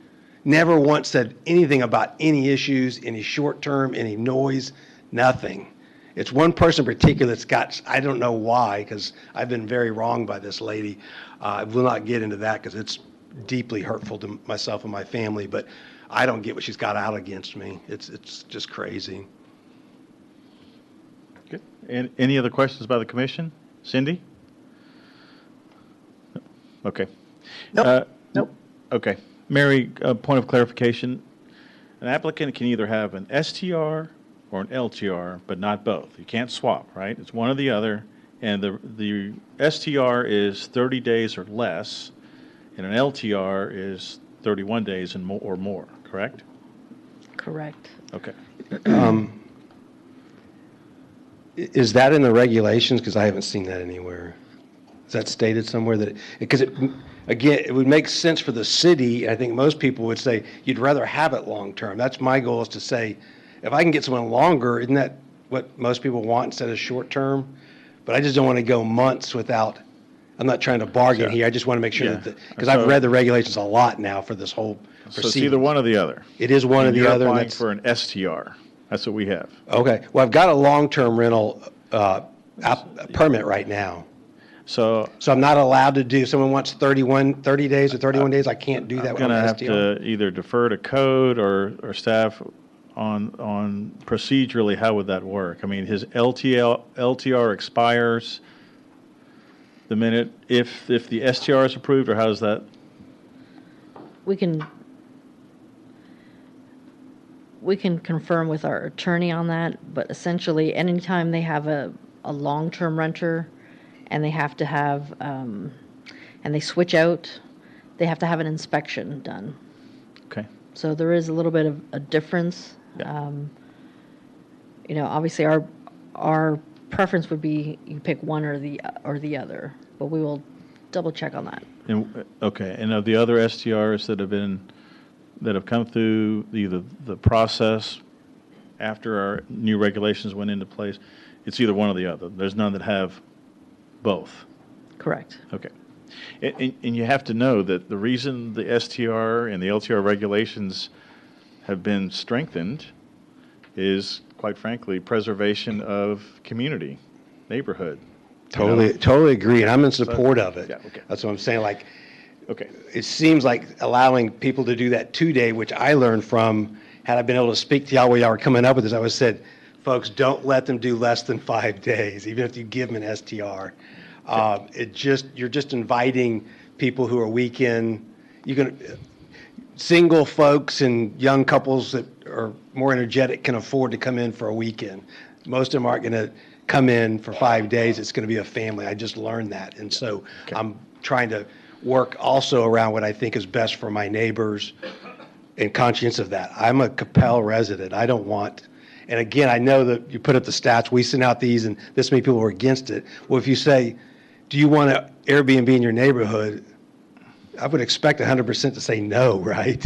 Never once said anything about any issues, any short term, any noise, nothing. It's one person in particular that's got, I don't know why, because I've been very wronged by this lady. I will not get into that because it's deeply hurtful to myself and my family, but I don't get what she's got out against me. It's just crazy. Good. And any other questions by the commission? Cindy? Okay. Nope. Okay. Mary, point of clarification. An applicant can either have an STR or an LTR, but not both. You can't swap, right? It's one or the other. And the STR is 30 days or less, and an LTR is 31 days and more, or more, correct? Correct. Okay. Is that in the regulations? Because I haven't seen that anywhere. Is that stated somewhere that, because again, it would make sense for the city. I think most people would say you'd rather have it long-term. That's my goal, is to say, if I can get someone longer, isn't that what most people want instead of short-term, but I just don't want to go months without, I'm not trying to bargain Sure. here, I just want to make sure Yeah. that, because I've So- read the regulations a lot now for this whole So proceeding. it's either one or the other. It is one or And the you're other, and applying that's, for an STR. That's what we have. okay. Well, I've got a long-term rental permit right now. So So I'm not allowed to do, if someone wants 30 days or 31 days, I can't do that I'm with going to an have STR. to either defer to code or staff on procedurally, how would that work? I mean, his LTR expires the minute, if the STR is approved, or how does that? We can confirm with our attorney on that, but essentially, anytime they have a long-term renter and they have to have, and they switch out, they have to have an inspection done. Okay. So there is a little bit of a difference. Yeah. You know, obviously, our preference would be you pick one or the other, but we will double check on that. And, okay, and of the other STRs that have come through either the process after our new regulations went into place, it's either one or the other. There's none that have both. Correct. Okay. And you have to know that the reason the STR and the LTR regulations have been strengthened is, quite frankly, preservation of community, neighborhood. Totally agree, and I'm in support of it. Yeah, okay. That's what I'm saying, like, Okay. it seems like allowing people to do that 2-day, which I learned from, had I been able to speak to y'all while y'all were coming up with this, I would have said, folks, don't let them do less than 5 days, even if you give them an STR. You're just inviting people who are weekend, single folks and young couples that are more energetic can afford to come in for a weekend. Most of them aren't going to come in for 5 days. It's going to be a family. I just learned that. And so I'm trying to work also around what I think is best for my neighbors and conscious of that. I'm a Coppell resident. I don't want, and again, I know that you put up the stats, we sent out these and this many people were against it. Well, if you say, do you want an Airbnb in your neighborhood? I would expect 100% to say no, right?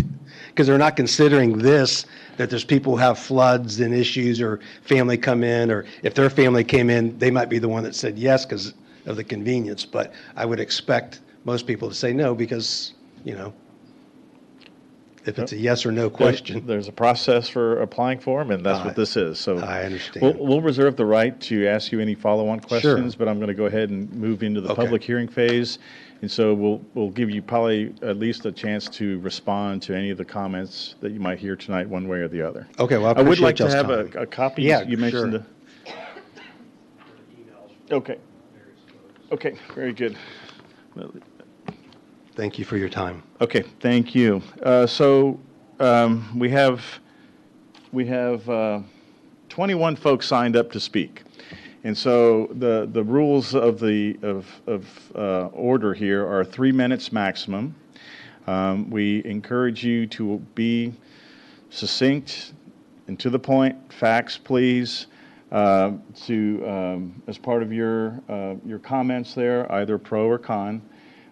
Because they're not considering this, that there's people who have floods and issues or family come in, or if their family came in, they might be the one that said yes because of the convenience. But I would expect most people to say no because, if it's a yes or no question. There's a process for applying for them, and that's what this is. So I understand. We'll reserve the right to ask you any follow-on questions, but I'm going to go ahead and move into the public hearing phase. And so we'll give you probably at least a chance to respond to any of the comments that you might hear tonight, one way or the other. Okay, well, I would like to y'all's have time. a copy. Yeah, You mentioned sure. Okay. Okay, very good. Thank you for your time. Okay, thank you. We have 21 folks signed up to speak. And so the rules of the order here are 3 minutes maximum. We encourage you to be succinct and to the point. Facts, please. As part of your comments there, either pro or con.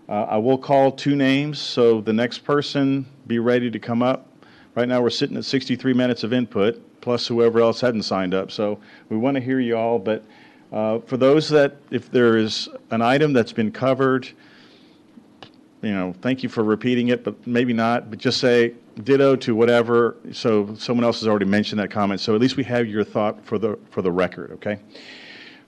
I will call 2 names, so the next person be ready to come up. Right now, we're sitting at 63 minutes of input, plus whoever else hadn't signed up. So we want to hear you all, but for those that, if there is an item that's been covered, thank you for repeating it, but maybe not, but just say ditto to whatever, so someone else has already mentioned that comment, so at least we have your thought for the record, okay?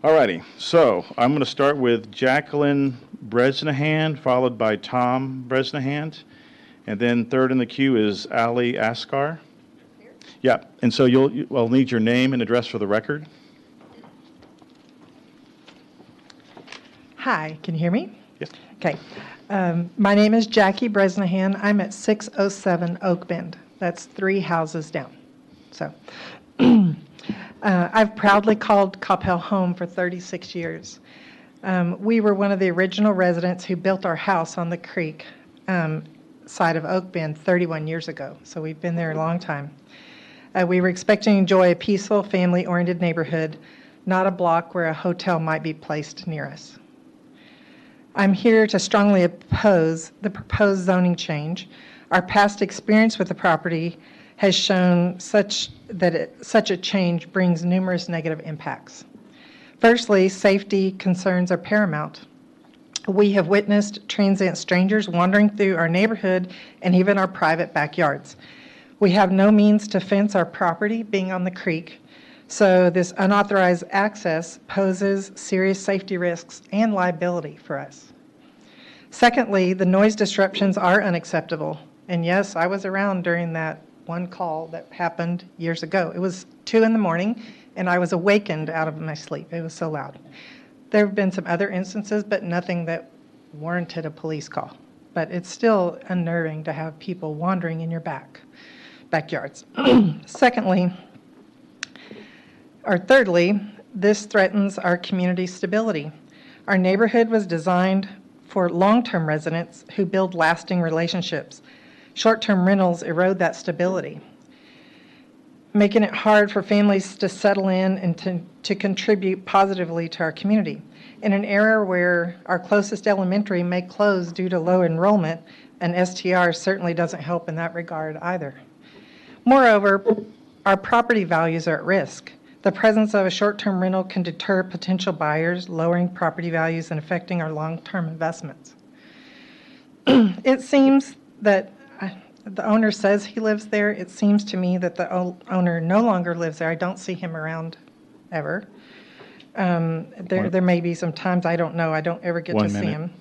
All righty, so I'm going to start with Jacqueline Bresnahan, followed by Tom Bresnahan, and then third in the queue is Ali Askar. Yeah, and so I'll need your name and address for the record. Hi, can you hear me? Yes. Okay. My name is Jackie Bresnahan. I'm at 607 Oak Bend. That's 3 houses down. So I've proudly called Coppell home for 36 years. We were one of the original residents who built our house on the creek side of Oak Bend 31 years ago. So we've been there a long time. We were expecting to enjoy a peaceful, family-oriented neighborhood, not a block where a hotel might be placed near us. I'm here to strongly oppose the proposed zoning change. Our past experience with the property has shown such a change brings numerous negative impacts. Firstly, safety concerns are paramount. We have witnessed transient strangers wandering through our neighborhood and even our private backyards. We have no means to fence our property, being on the creek, so this unauthorized access poses serious safety risks and liability for us. Secondly, the noise disruptions are unacceptable. And yes, I was around during that one call that happened years ago. It was 2 in the morning, and I was awakened out of my sleep. It was so loud. There have been some other instances, but nothing that warranted a police call. But it's still unnerving to have people wandering in your backyards. Thirdly, this threatens our community stability. Our neighborhood was designed for long-term residents who build lasting relationships. Short-term rentals erode that stability, making it hard for families to settle in and to contribute positively to our community. In an era where our closest elementary may close due to low enrollment, an STR certainly doesn't help in that regard either. Moreover, our property values are at risk. The presence of a short-term rental can deter potential buyers, lowering property values and affecting our long-term investments. It seems that the owner says he lives there. It seems to me that the owner no longer lives there. I don't see him around ever. There may be some times, I don't know. I don't ever get to see him.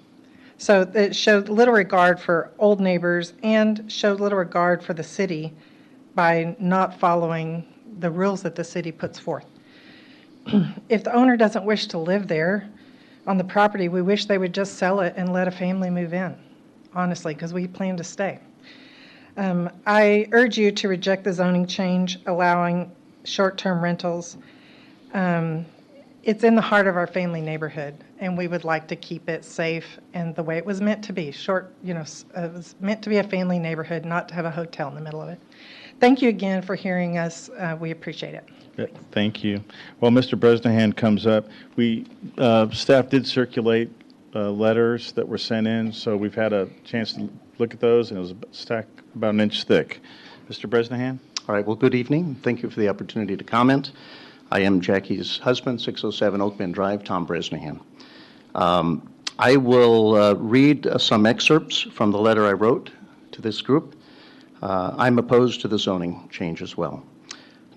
So it showed little regard for old neighbors and showed little regard for the city by not following the rules that the city puts forth. If the owner doesn't wish to live there on the property, we wish they would just sell it and let a family move in, honestly, because we plan to stay. I urge you to reject the zoning change allowing short-term rentals. It's in the heart of our family neighborhood, and we would like to keep it safe and the way it was meant to be. It was meant to be a family neighborhood, not to have a hotel in the middle of it. Thank you again for hearing us. We appreciate it. Thank you. Well, Mr. Bresnahan comes up. Staff did circulate letters that were sent in, so we've had a chance to look at those, and it was a stack about an inch thick. Mr. Bresnahan? All right. Well, good evening. Thank you for the opportunity to comment. I am Jackie's husband, 607 Oak Bend Drive, Tom Bresnahan. I will read some excerpts from the letter I wrote to this group. I'm opposed to the zoning change as well.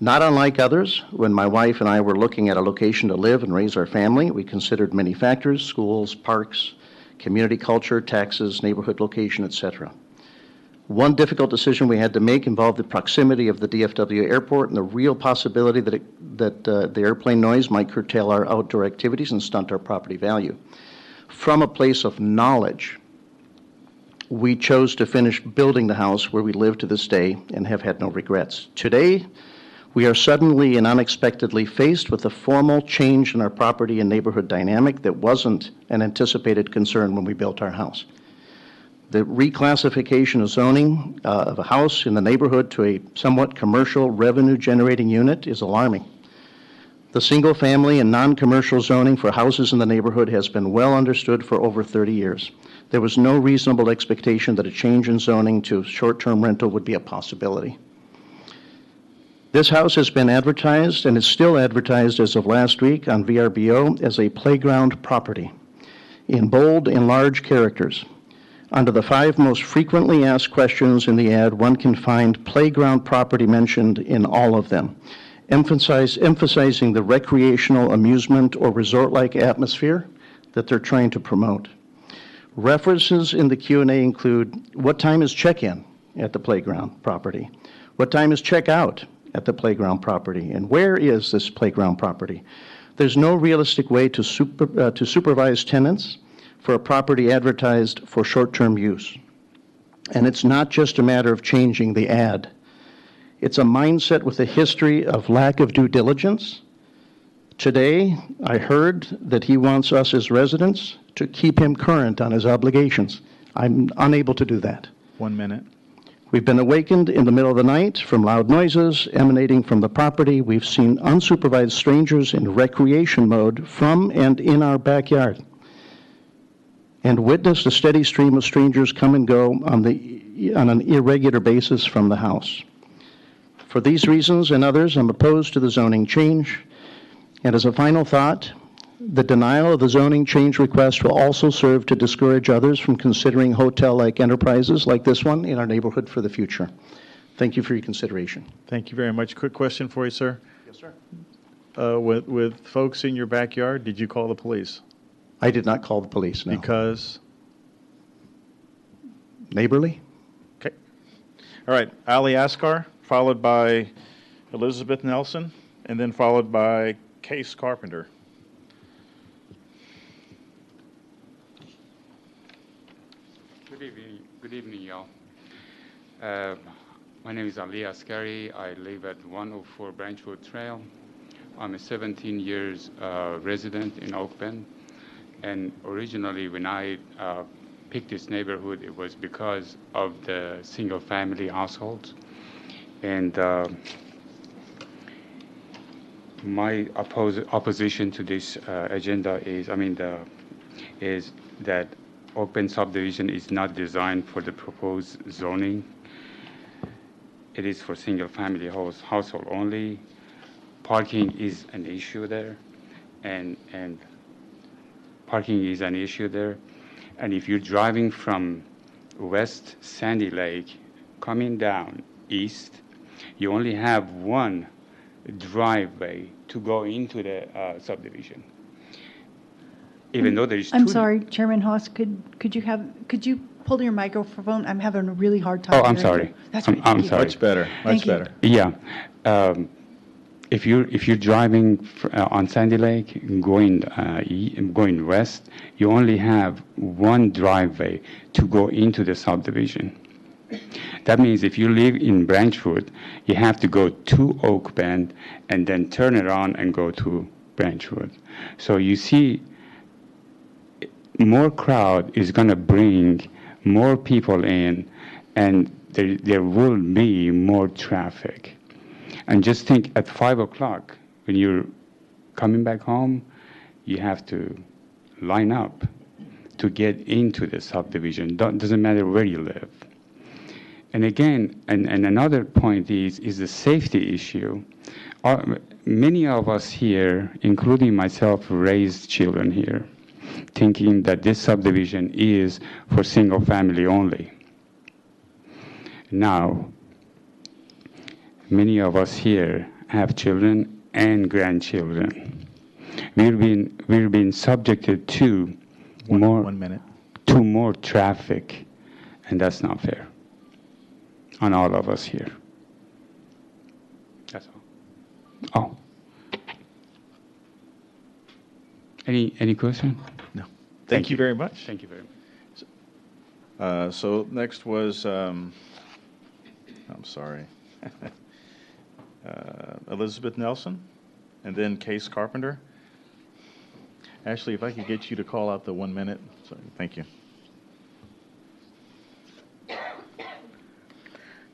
Not unlike others, when my wife and I were looking at a location to live and raise our family, we considered many factors: schools, parks, community culture, taxes, neighborhood location, etc. One difficult decision we had to make involved the proximity of the DFW airport and the real possibility that the airplane noise might curtail our outdoor activities and stunt our property value. From a place of knowledge, we chose to finish building the house where we live to this day and have had no regrets. Today, we are suddenly and unexpectedly faced with a formal change in our property and neighborhood dynamic that wasn't an anticipated concern when we built our house. The reclassification of zoning of a house in the neighborhood to a somewhat commercial revenue-generating unit is alarming. The single-family and non-commercial zoning for houses in the neighborhood has been well understood for over 30 years. There was no reasonable expectation that a change in zoning to short-term rental would be a possibility. This house has been advertised and is still advertised as of last week on VRBO as a playground property in bold and large characters. Under the 5 most frequently asked questions in the ad, one can find playground property mentioned in all of them, emphasizing the recreational, amusement, or resort-like atmosphere that they're trying to promote. References in the Q&A include: what time is check-in at the playground property? What time is check-out at the playground property? And where is this playground property? There's no realistic way to supervise tenants for a property advertised for short-term use. And it's not just a matter of changing the ad. It's a mindset with a history of lack of due diligence. Today, I heard that he wants us as residents to keep him current on his obligations. I'm unable to do that. 1 minute. We've been awakened in the middle of the night from loud noises emanating from the property. We've seen unsupervised strangers in recreation mode from and in our backyard, and witnessed a steady stream of strangers come and go on an irregular basis from the house. For these reasons and others, I'm opposed to the zoning change. And as a final thought, the denial of the zoning change request will also serve to discourage others from considering hotel-like enterprises like this one in our neighborhood for the future. Thank you for your consideration. Thank you very much. Quick question for you, sir. Yes, sir. With folks in your backyard, did you call the police? I did not call the police, no. Because? Neighborly? Okay. All right, Ali Askar, followed by Elizabeth Nelson, and then followed by Case Carpenter. Good evening, y'all. My name is Ali Askari. I live at 104 Branchwood Trail. I'm a 17 years resident in Oak Bend. And originally, when I picked this neighborhood, it was because of the single-family households. And my opposition to this agenda is that Oak Bend subdivision is not designed for the proposed zoning. It is for single-family household only. Parking is an issue there, and parking is an issue there. And if you're driving from West Sandy Lake, coming down east, you only have one driveway to go into the subdivision. Even though there is two. I'm sorry, Chairman Haas, could you pull your microphone? I'm having a really hard time. Oh, I'm sorry. That's right. I'm sorry. Much better, much better. Yeah. If you're driving on Sandy Lake going west, you only have one driveway to go into the subdivision. That means if you live in Branchwood, you have to go to Oak Bend and then turn around and go to Branchwood. So you see, more crowd is going to bring more people in, and there will be more traffic. And just think, at 5 o'clock, when you're coming back home, you have to line up to get into the subdivision. Doesn't matter where you live. And again, and another point is the safety issue. Many of us here, including myself, raised children here, thinking that this subdivision is for single family only. Now, many of us here have children and grandchildren. We've been subjected to more traffic, and that's not fair on all of us here. That's all. Oh. Any question? No. Thank you very much. Thank you very much. So next was, I'm sorry, Elizabeth Nelson, and then Case Carpenter. Ashley, if I could get you to call out the 1 minute. Sorry, thank you.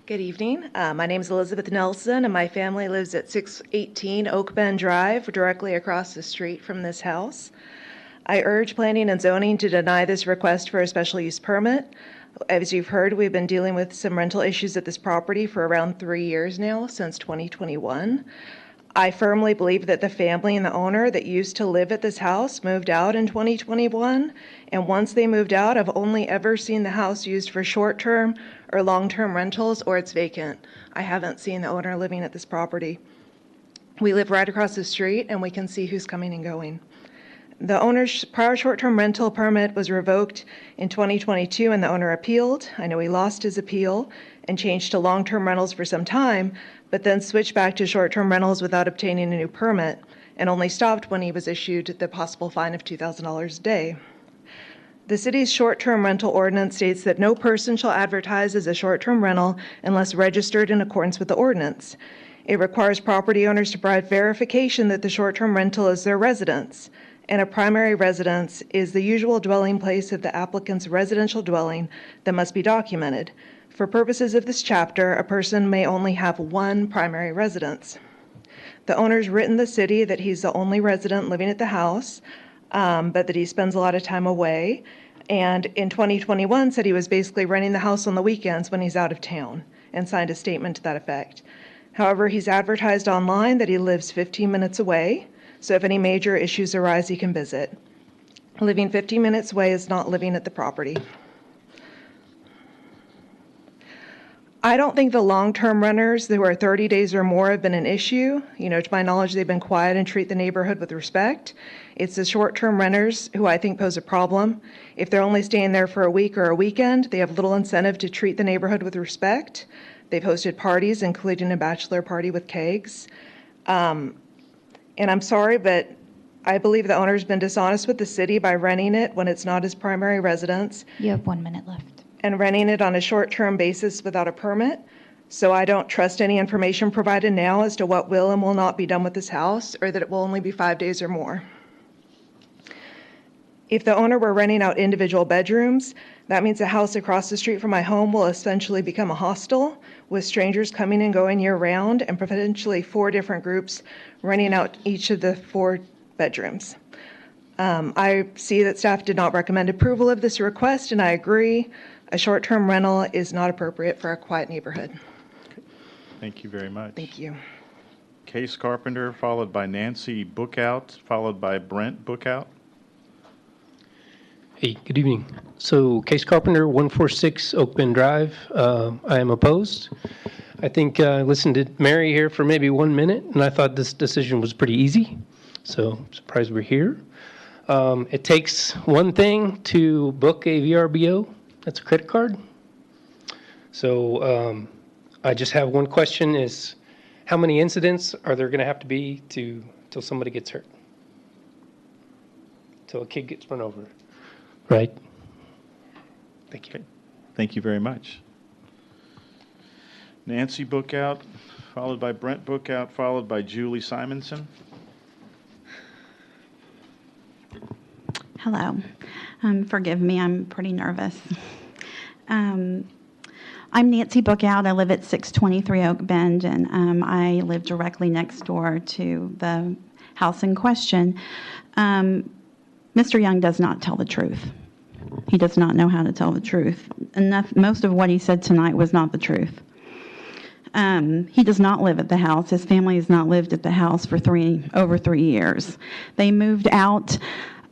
Good evening. My name is Elizabeth Nelson, and my family lives at 618 Oak Bend Drive, directly across the street from this house. I urge Planning and Zoning to deny this request for a special use permit. As you've heard, we've been dealing with some rental issues at this property for around 3 years now, since 2021. I firmly believe that the family and the owner that used to live at this house moved out in 2021, and once they moved out, I've only ever seen the house used for short-term or long-term rentals, or it's vacant. I haven't seen the owner living at this property. We live right across the street, and we can see who's coming and going. The owner's prior short-term rental permit was revoked in 2022, and the owner appealed. I know he lost his appeal and changed to long-term rentals for some time, but then switched back to short-term rentals without obtaining a new permit, and only stopped when he was issued the possible fine of $2,000 a day. The city's short-term rental ordinance states that no person shall advertise as a short-term rental unless registered in accordance with the ordinance. It requires property owners to provide verification that the short-term rental is their residence, and a primary residence is the usual dwelling place of the applicant's residential dwelling that must be documented. For purposes of this chapter, a person may only have one primary residence. The owner's written the city that he's the only resident living at the house, but that he spends a lot of time away. And in 2021 said he was basically renting the house on the weekends when he's out of town, and signed a statement to that effect. However, he's advertised online that he lives 15 minutes away, so if any major issues arise, he can visit. Living 15 minutes away is not living at the property. I don't think the long-term renters who are 30 days or more have been an issue. To my knowledge, they've been quiet and treat the neighborhood with respect. It's the short-term renters who I think pose a problem. If they're only staying there for a week or a weekend, they have little incentive to treat the neighborhood with respect. They've hosted parties, including a bachelor party with kegs. And I'm sorry, but I believe the owner's been dishonest with the city by renting it when it's not his primary residence. You have 1 minute left. And renting it on a short-term basis without a permit. So I don't trust any information provided now as to what will and will not be done with this house, or that it will only be 5 days or more. If the owner were renting out individual bedrooms, that means the house across the street from my home will essentially become a hostel, with strangers coming and going year-round, and potentially 4 different groups renting out each of the 4 bedrooms. I see that staff did not recommend approval of this request, and I agree. A short-term rental is not appropriate for a quiet neighborhood. Thank you very much. Thank you. Case Carpenter, followed by Nancy Bookout, followed by Brent Bookout. Hey, good evening. So Case Carpenter, 146 Oak Bend Drive. I am opposed. I think I listened to Mary here for maybe 1 minute, and I thought this decision was pretty easy. So I'm surprised we're here. It takes one thing to book a VRBO. That's a credit card. So I just have one question is, how many incidents are there going to have to be till somebody gets hurt? Till a kid gets run over, right? Thank you. Thank you very much. Nancy Bookout, followed by Brent Bookout, followed by Julie Simonson. Hello. Forgive me, I'm pretty nervous. I'm Nancy Bookout. I live at 623 Oak Bend, and I live directly next door to the house in question. Mr. Young does not tell the truth. He does not know how to tell the truth. Most of what he said tonight was not the truth. He does not live at the house. His family has not lived at the house for over 3 years. They moved out,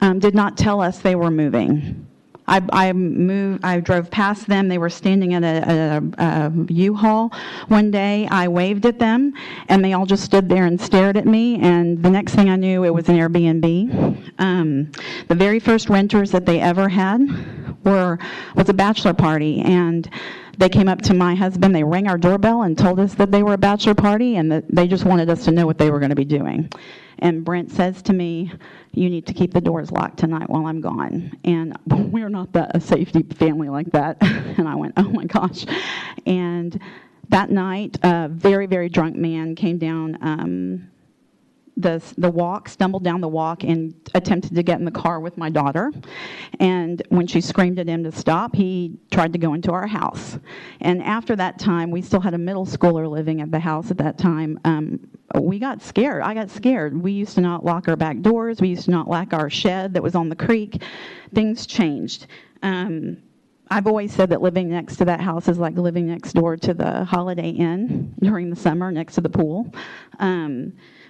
did not tell us they were moving. I drove past them. They were standing at a U-Haul one day. I waved at them, and they all just stood there and stared at me, and the next thing I knew, it was an Airbnb. The very first renters that they ever had was a bachelor party, and they came up to my husband, they rang our doorbell and told us that they were a bachelor party and that they just wanted us to know what they were going to be doing. And Brent says to me, you need to keep the doors locked tonight while I'm gone. And we're not a safety family like that. And I went, oh my gosh. And that night, a very, very drunk man came down the walk, stumbled down the walk and attempted to get in the car with my daughter. And when she screamed at him to stop, he tried to go into our house. And after that time, we still had a middle schooler living at the house at that time. We got scared. I got scared. We used to not lock our back doors. We used to not lock our shed that was on the creek. Things changed. I've always said that living next to that house is like living next door to the Holiday Inn during the summer next to the pool.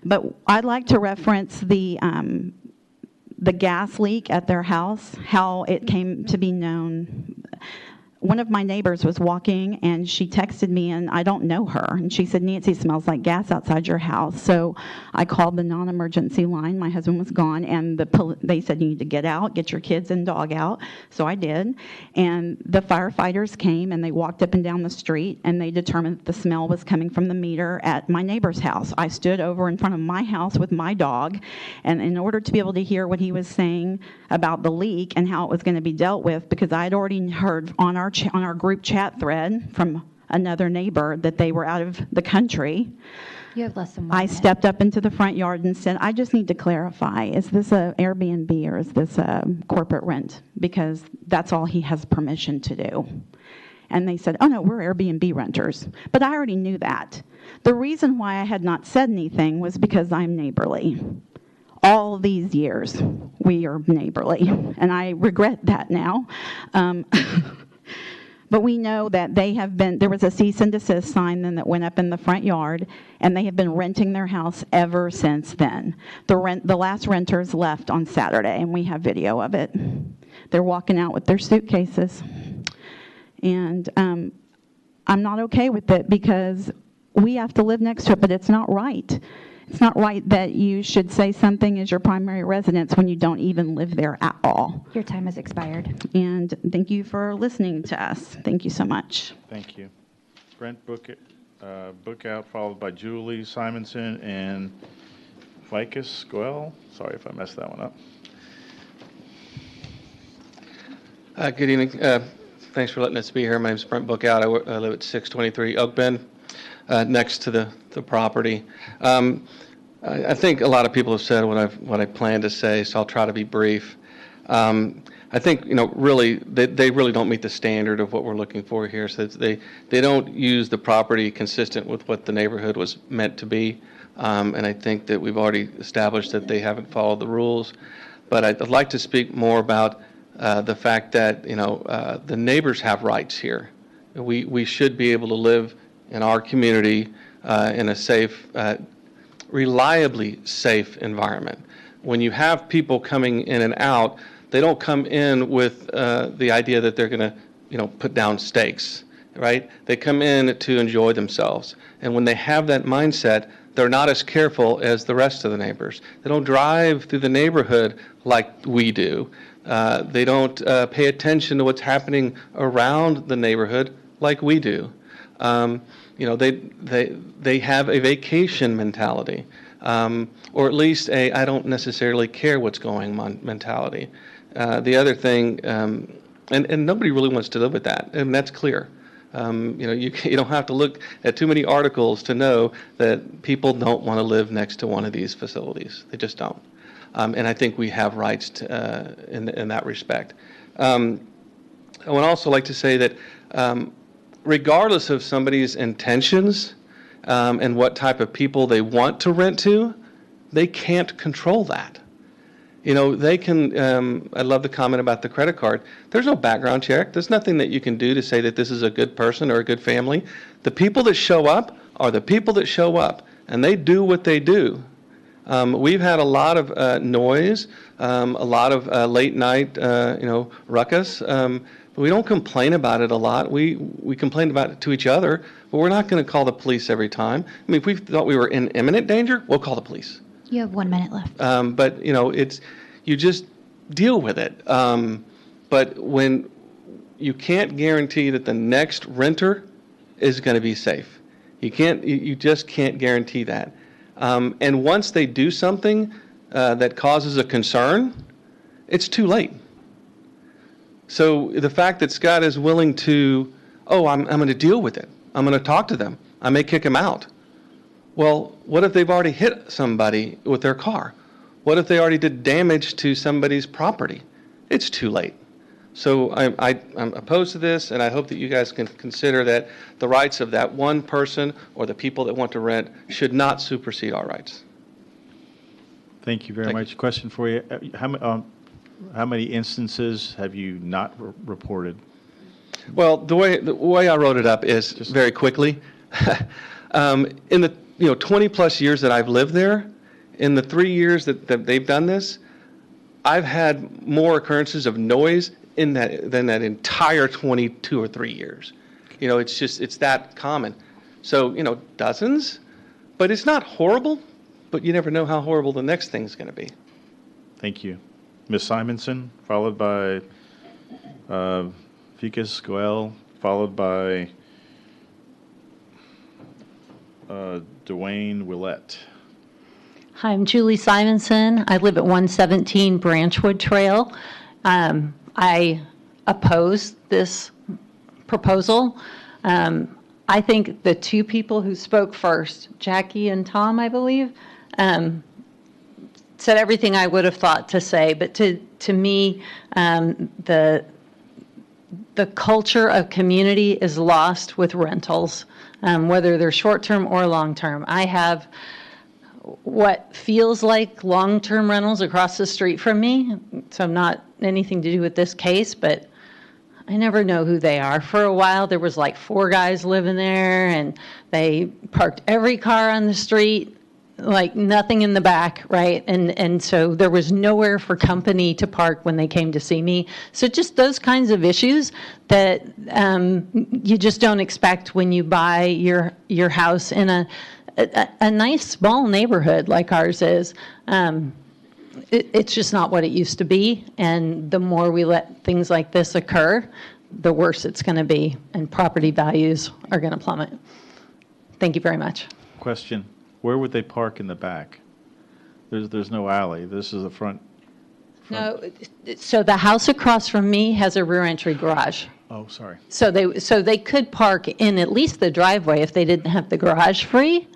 But I'd like to reference the gas leak at their house, how it came to be known. One of my neighbors was walking, and she texted me, and I don't know her. And she said, Nancy, it smells like gas outside your house. So I called the non-emergency line. My husband was gone, and they said, you need to get out, get your kids and dog out. So I did. And the firefighters came, and they walked up and down the street, and they determined that the smell was coming from the meter at my neighbor's house. I stood over in front of my house with my dog, and in order to be able to hear what he was saying about the leak and how it was going to be dealt with, because I had already heard on our group chat thread from another neighbor that they were out of the country. You have less than 1 I minute. stepped up into the front yard and said, I just need to clarify, is this a Airbnb or is this a corporate rent? Because that's all he has permission to do. And they said, oh no, we're Airbnb renters. But I already knew that. The reason why I had not said anything was because I'm neighborly. All these years, we are neighborly, and I regret that now. But we know that there was a cease and desist sign then that went up in the front yard, and they have been renting their house ever since then. The last renters left on Saturday, and we have video of it. They're walking out with their suitcases. And I'm not okay with it because we have to live next to it, but it's not right. It's not right that you should say something is your primary residence when you don't even live there at all. Your time has expired. And thank you for listening to us. Thank you so much. Thank you. Brent Bookout, followed by Julie Simonson and Vicus Goel. Sorry if I messed that one up. Good evening. Thanks for letting us be here. My name is Brent Bookout. I live at 623 Oak Bend, next to the property. I think a lot of people have said what I plan to say, so I'll try to be brief. I think, really, they really don't meet the standard of what we're looking for here. So they don't use the property consistent with what the neighborhood was meant to be. And I think that we've already established that they haven't followed the rules. But I'd like to speak more about the fact that, the neighbors have rights here. We should be able to live in our community in a safe, reliably safe environment. When you have people coming in and out, they don't come in with the idea that they're going to, put down stakes, right? They come in to enjoy themselves. And when they have that mindset, they're not as careful as the rest of the neighbors. They don't drive through the neighborhood like we do. They don't pay attention to what's happening around the neighborhood like we do. They have a vacation mentality, or at least a I don't necessarily care what's going on mentality. The other thing, and nobody really wants to live with that, and that's clear. You don't have to look at too many articles to know that people don't want to live next to one of these facilities. They just don't. And I think we have rights in that respect. I would also like to say that regardless of somebody's intentions and what type of people they want to rent to, they can't control that. They can, I love the comment about the credit card. There's no background check. There's nothing that you can do to say that this is a good person or a good family. The people that show up are the people that show up, and they do what they do. We've had a lot of noise, a lot of late night, ruckus. But we don't complain about it a lot. We complain about it to each other, but we're not going to call the police every time. I mean, if we thought we were in imminent danger, we'll call the police. You have 1 minute left. But you just deal with it. But when you can't guarantee that the next renter is going to be safe, you just can't guarantee that. And once they do something that causes a concern, it's too late. So the fact that Scott is willing to, I'm going to deal with it. I'm going to talk to them. I may kick them out. Well, what if they've already hit somebody with their car? What if they already did damage to somebody's property? It's too late. So I'm opposed to this, and I hope that you guys can consider that the rights of that one person or the people that want to rent should not supersede our rights. Thank you very much. Question for you. How many instances have you not reported? Well, the way I wrote it up is just very quickly. In the 20 plus years that I've lived there, in the 3 years that they've done this, I've had more occurrences of noise than that entire 22 or 3 years. It's that common. So, dozens, but it's not horrible, but you never know how horrible the next thing's going to be. Thank you. Ms. Simonson, followed by Vicus Goel, followed by Dwayne Willett. Hi, I'm Julie Simonson. I live at 117 Branchwood Trail. I oppose this proposal. I think the two people who spoke first, Jackie and Tom, I believe, said everything I would have thought to say. But to me, the culture of community is lost with rentals, whether they're short-term or long-term. I have what feels like long-term rentals across the street from me, so I'm not anything to do with this case, but I never know who they are. For a while, there was like 4 guys living there, and they parked every car on the street, like nothing in the back, right? And so there was nowhere for company to park when they came to see me. So just those kinds of issues that you just don't expect when you buy your house in a nice small neighborhood like ours is. It's just not what it used to be, and the more we let things like this occur, the worse it's going to be, and property values are going to plummet. Thank you very much. Question, where would they park in the back? There's no alley. This is the front. No, so the house across from me has a rear entry garage. Oh, sorry. So they could park in at least the driveway if they didn't have the garage free,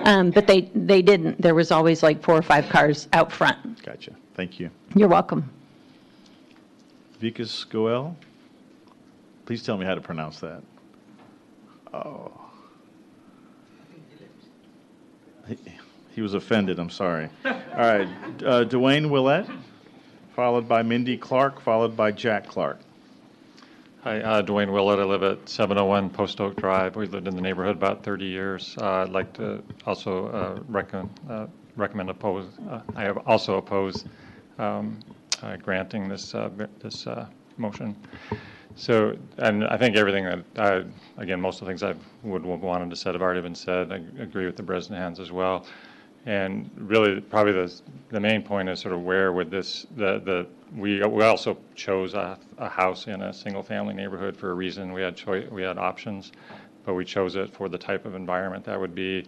but they didn't. There was always like 4 or 5 cars out front. Gotcha. Thank you. You're welcome. Vikas Goel, please tell me how to pronounce that. Oh. He was offended, I'm sorry. All right, Dwayne Willett, followed by Mindy Clark, followed by Jack Clark. Hi, Dwayne Willett. I live at 701 Post Oak Drive. We've lived in the neighborhood about 30 years. I'd like to also recommend oppose. I have also opposed granting this motion. So, and I think everything that again, most of the things I would wanted to said have already been said. I agree with the Bresnahans as well. And really, probably the main point is sort of where would this we also chose a house in a single-family neighborhood for a reason. We had options, but we chose it for the type of environment that would be.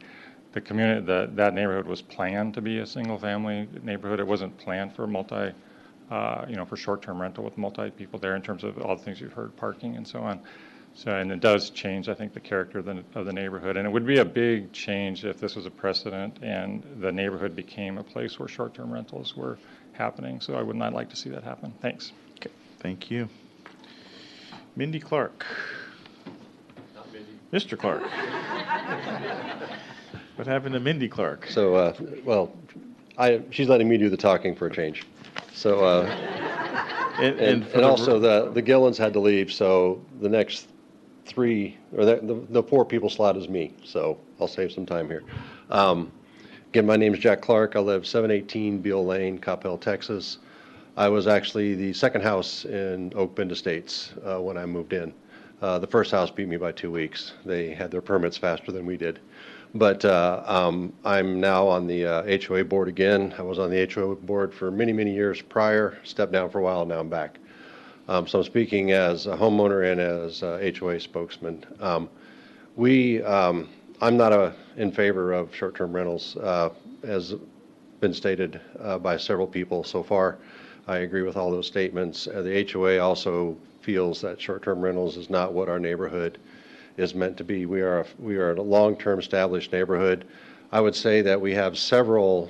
The community, that neighborhood was planned to be a single-family neighborhood. It wasn't planned for for short-term rental with multi-people there in terms of all the things you've heard, parking and so on. So, and it does change, I think, the character of the neighborhood. And it would be a big change if this was a precedent and the neighborhood became a place where short-term rentals were happening. So I would not like to see that happen. Thanks. Okay, thank you. Mindy Clark. Not Mindy. Mr. Clark. What happened to Mindy Clark? So, she's letting me do the talking for a change. So, and also the Gillens had to leave, so the next 3, or the 4 people slot is me, so I'll save some time here. Again, my name is Jack Clark. I live 718 Beale Lane, Coppell, Texas. I was actually the second house in Oak Bend Estates when I moved in. The first house beat me by 2 weeks. They had their permits faster than we did. But I'm now on the HOA board again. I was on the HOA board for many, many years prior, stepped down for a while, now I'm back. So I'm speaking as a homeowner and as a HOA spokesman. I'm not in favor of short-term rentals, as been stated by several people so far. I agree with all those statements. The HOA also feels that short-term rentals is not what our neighborhood is meant to be. We are a long-term established neighborhood. I would say that we have several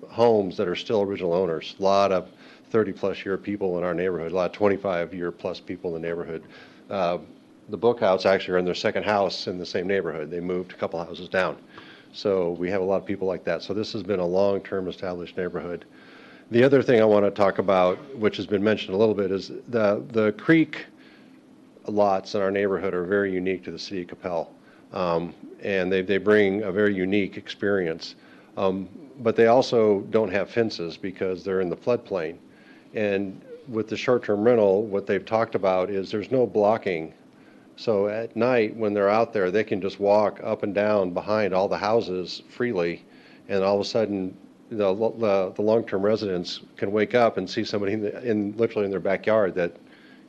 homes that are still original owners. A lot of 30-plus year people in our neighborhood, a lot of 25-year-plus people in the neighborhood. The Bookhouse actually are in their second house in the same neighborhood. They moved a couple houses down. So we have a lot of people like that. So this has been a long-term established neighborhood. The other thing I want to talk about, which has been mentioned a little bit, is the creek lots in our neighborhood are very unique to the city of Coppell. And they bring a very unique experience. But they also don't have fences because they're in the floodplain. And with the short-term rental, what they've talked about is there's no blocking. So at night when they're out there, they can just walk up and down behind all the houses freely. And all of a sudden, the long-term residents can wake up and see somebody literally in their backyard that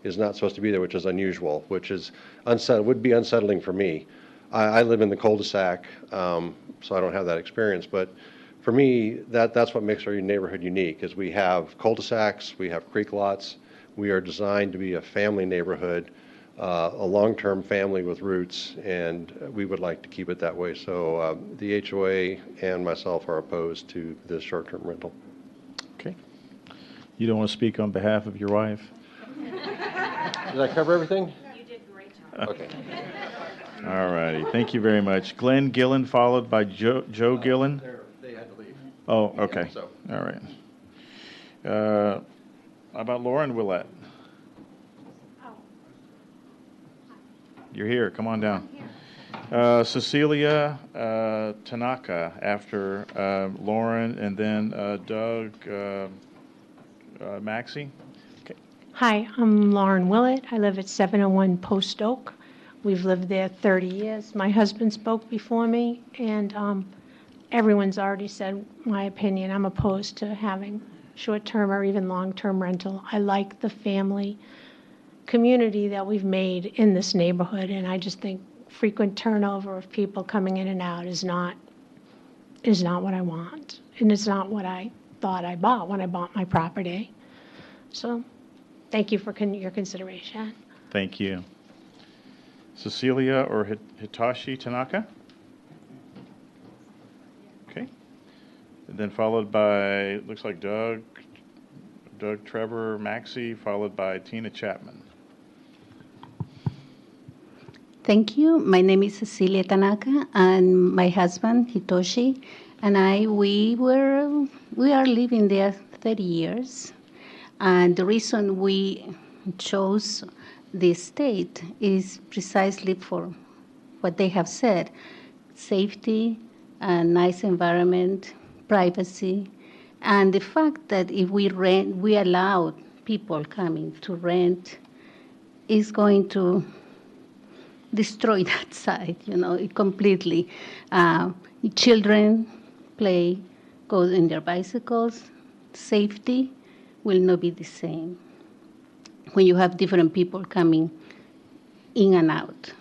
is not supposed to be there, which is unusual, which is would be unsettling for me. I live in the cul-de-sac, so I don't have that experience. But for me, that's what makes our neighborhood unique, is we have cul-de-sacs, we have creek lots. We are designed to be a family neighborhood, a long-term family with roots, and we would like to keep it that way. So the HOA and myself are opposed to this short-term rental. Okay. You don't want to speak on behalf of your wife? Did I cover everything? You did a great job. Okay. All righty. Thank you very much. Glenn Gillen, followed by Joe Gillen. They had to leave. Oh, okay. So. All right. How about Lauren Willett? You're here. Come on down. Cecilia Tanaka after Lauren, and then Doug Maxey. Okay. Hi, I'm Lauren Willett. I live at 701 Post Oak. We've lived there 30 years. My husband spoke before me, and everyone's already said my opinion. I'm opposed to having short-term or even long-term rental. I like the family community that we've made in this neighborhood, and I just think frequent turnover of people coming in and out is not what I want, and it's not what I thought I bought when I bought my property. So thank you for your consideration. Thank you. Cecilia or Hitashi Tanaka? Okay. And then followed by, looks like Doug Trevor Maxey, followed by Tina Chapman. Thank you. My name is Cecilia Tanaka, and my husband Hitoshi and we are living there 30 years. And the reason we chose this state is precisely for what they have said: safety, a nice environment, privacy, and the fact that if we rent, we allow people coming to rent, is going to destroy that side, it completely. Children play, go in their bicycles. Safety will not be the same when you have different people coming in and out.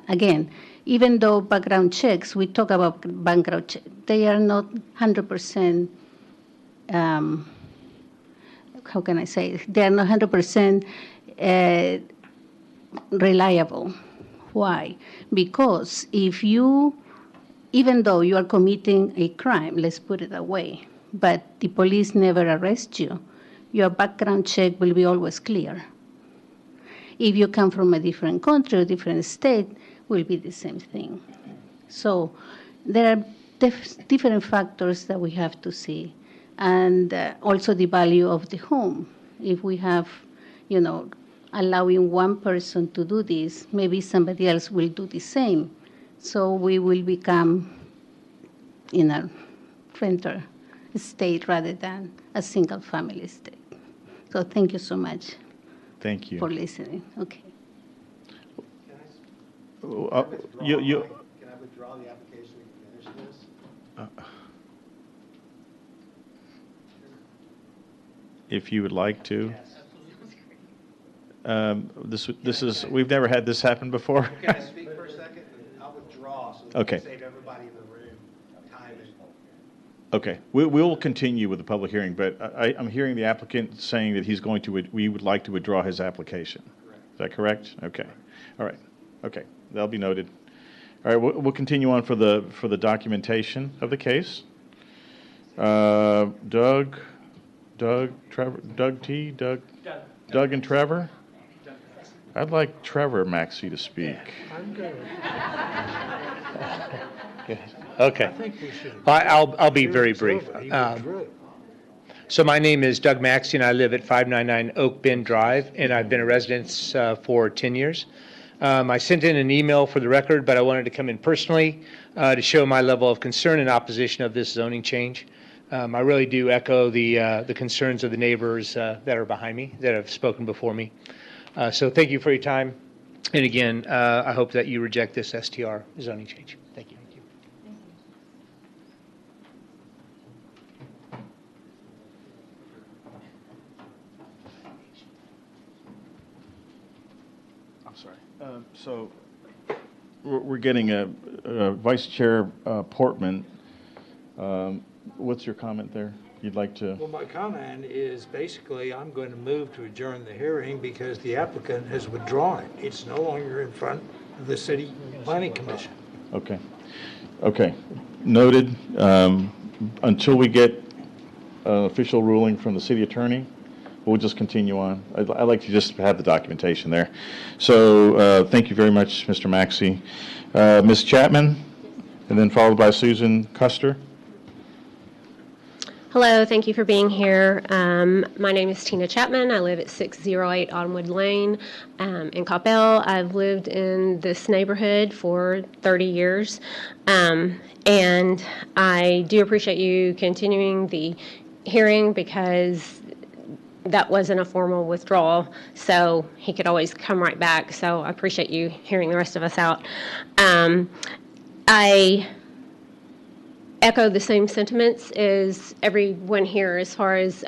Again, even though background checks, we talk about background checks, they are not 100%, how can I say, they are not 100% reliable. Why? Because even though you are committing a crime, let's put it that way, but the police never arrest you, your background check will be always clear. If you come from a different country or different state, will be the same thing. So there are different factors that we have to see, and also the value of the home. If we have, allowing one person to do this, maybe somebody else will do the same. So we will become in a renter state rather than a single family state. So thank you so much. Thank you for listening. Okay. Can I withdraw the application and finish this? If you would like to. This is, we've never had this happen before. Can I speak for a second? I'll withdraw so that we can save everybody in the room time. Okay, we will continue with the public hearing, but I'm hearing the applicant saying that we would like to withdraw his application. Correct. Is that correct? Okay. All right. Okay, that'll be noted. All right, we'll continue on for the documentation of the case. Doug and Trevor? I'd like Trevor Maxey to speak. I'm good. Okay. I think we should. I'll be very brief. So my name is Doug Maxey, and I live at 599 Oak Bend Drive, and I've been a resident for 10 years. I sent in an email for the record, but I wanted to come in personally to show my level of concern and opposition of this zoning change. I really do echo the concerns of the neighbors that are behind me, that have spoken before me. So thank you for your time. And again, I hope that you reject this STR zoning change. Thank you. I'm sorry. So we're getting a Vice Chair Portman. What's your comment there? You'd like to? Well, my comment is basically I'm going to move to adjourn the hearing because the applicant has withdrawn it. It's no longer in front of the City Planning Commission. Okay. Okay. Noted. Until we get an official ruling from the city attorney, we'll just continue on. I'd like to just have the documentation there. So thank you very much, Mr. Maxey. Ms. Chapman, and then followed by Susan Custer. Hello, thank you for being here. My name is Tina Chapman. I live at 608 Autumnwood Lane in Coppell. I've lived in this neighborhood for 30 years, and I do appreciate you continuing the hearing because that wasn't a formal withdrawal, so he could always come right back. So I appreciate you hearing the rest of us out. I echo the same sentiments as everyone here as far as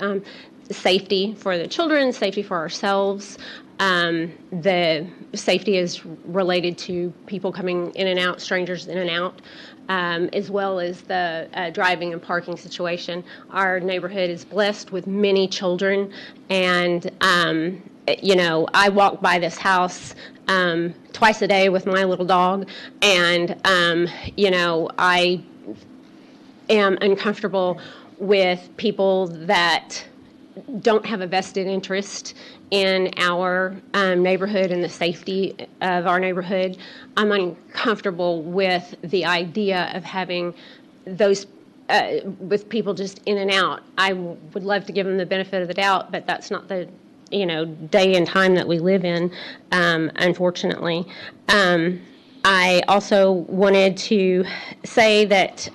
safety for the children, safety for ourselves. The safety is related to people coming in and out, strangers in and out, as well as the driving and parking situation. Our neighborhood is blessed with many children, and I walk by this house twice a day with my little dog, and I am uncomfortable with people that don't have a vested interest in our neighborhood and the safety of our neighborhood. I'm uncomfortable with the idea of having those with people just in and out. I would love to give them the benefit of the doubt, but that's not the day and time that we live in, unfortunately. I also wanted to say that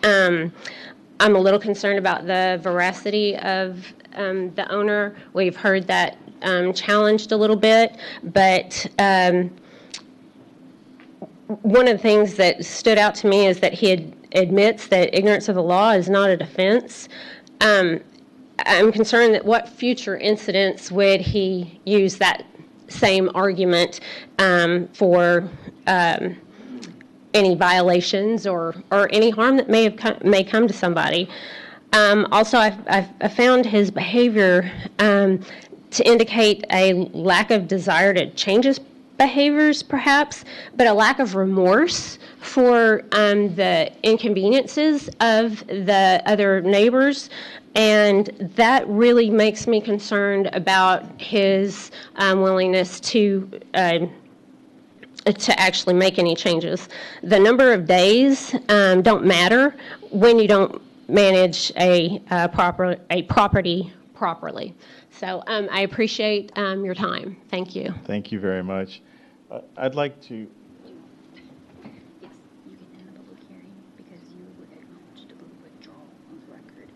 I'm a little concerned about the veracity of the owner. We've heard that challenged a little bit, but one of the things that stood out to me is that he admits that ignorance of the law is not a defense. I'm concerned that what future incidents would he use that same argument for any violations or any harm that may come to somebody. Also, I found his behavior to indicate a lack of desire to change his behaviors, perhaps, but a lack of remorse for the inconveniences of the other neighbors. And that really makes me concerned about his willingness to actually make any changes. The number of days don't matter when you don't manage a property properly. So I appreciate your time. Thank you. Thank you very much. I'd like to. Yes, you can end the public hearing because you acknowledged a withdrawal on the record.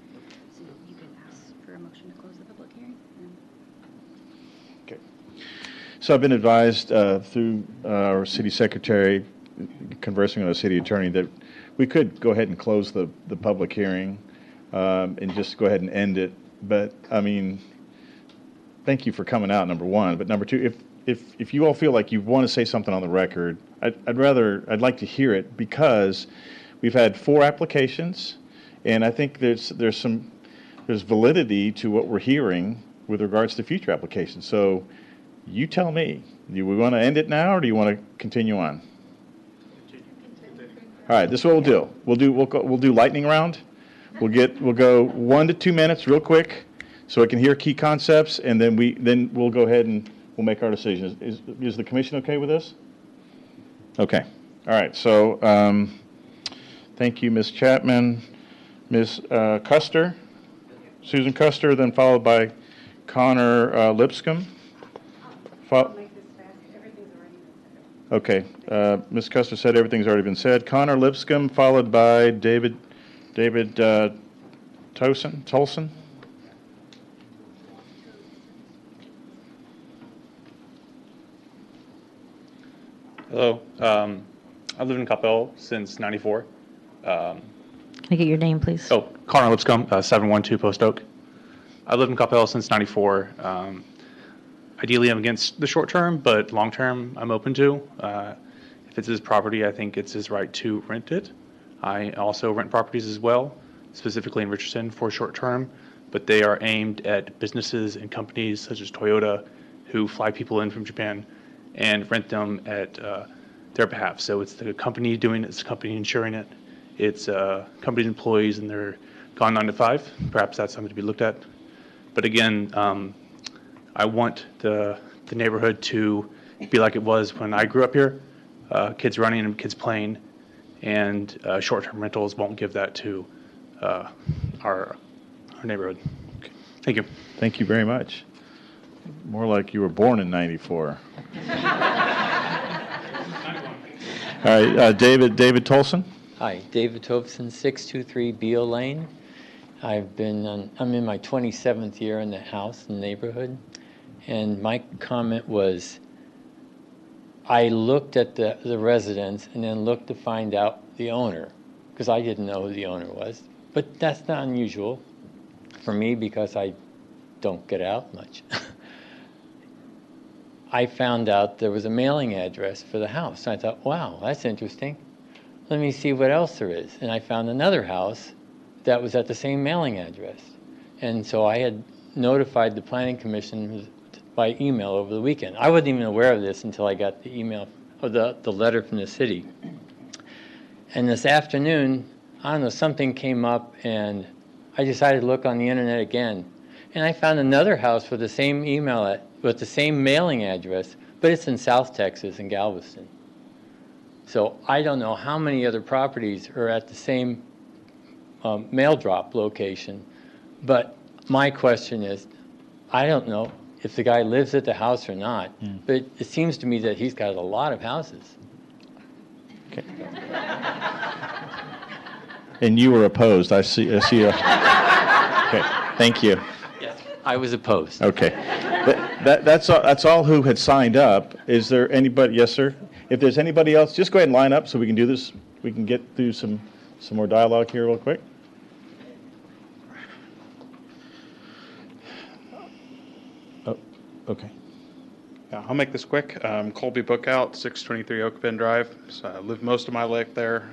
So you can ask for a motion to close the public hearing. Okay. So I've been advised through our city secretary, conversing with our city attorney, that we could go ahead and close the public hearing and just go ahead and end it. But I mean, thank you for coming out, number one. But number two, if you all feel like you want to say something on the record, I'd like to hear it, because we've had 4 applications, and I think there's validity to what we're hearing with regards to future applications. So you tell me, do we want to end it now, or do you want to continue on? All right, this is what we'll do. We'll do lightning round. We'll go 1 to 2 minutes real quick, so I can hear key concepts, and then we'll go ahead and we'll make our decision. Is the commission okay with this? Okay. All right. So thank you, Ms. Chapman. Ms. Custer, Susan Custer, then followed by Connor Lipscomb. Okay. Ms. Custer said everything's already been said. Connor Lipscomb, followed by David Tolson. Hello. I've lived in Coppell since '94. Can I get your name, please? Oh, Connor Lipscomb, 712 Post Oak. I've lived in Coppell since '94. Ideally, I'm against the short term, but long term, I'm open to. If it's his property, I think it's his right to rent it. I also rent properties as well, specifically in Richardson for short term, but they are aimed at businesses and companies such as Toyota, who fly people in from Japan and rent them at their behalf. So it's the company doing it, it's the company insuring it, it's company employees, and they're gone 9 to 5. Perhaps that's something to be looked at. But again, I want the neighborhood to be like it was when I grew up here, kids running and kids playing, and short-term rentals won't give that to our our neighborhood. Thank you. Thank you very much. More like you were born in 94. All right, David Tolson. Hi, David Tovson, 623 Beale Lane. I'm in my 27th year in the house and neighborhood, and my comment was, I looked at the residence and then looked to find out the owner, because I didn't know who the owner was. But that's not unusual for me because I don't get out much. I found out there was a mailing address for the house. I thought, wow, that's interesting. Let me see what else there is. And I found another house that was at the same mailing address. And so I had notified the Planning Commission by email over the weekend. I wasn't even aware of this until I got the email, or the letter from the city. And this afternoon, I don't know, something came up and I decided to look on the internet again. And I found another house with the same with the same mailing address, but it's in South Texas in Galveston. So I don't know how many other properties are at the same mail drop location. But my question is, I don't know if the guy lives at the house or not, but it seems to me that he's got a lot of houses. Okay. And you were opposed. I see. Okay. Thank you. Yes, I was opposed. Okay. That's all who had signed up. Is there anybody? Yes, sir. If there's anybody else, just go ahead and line up so we can do this. We can get through some more dialogue here real quick. Oh, okay. Yeah, I'll make this quick. Colby Bookout, 623 Oak Bend Drive. So I lived most of my life there.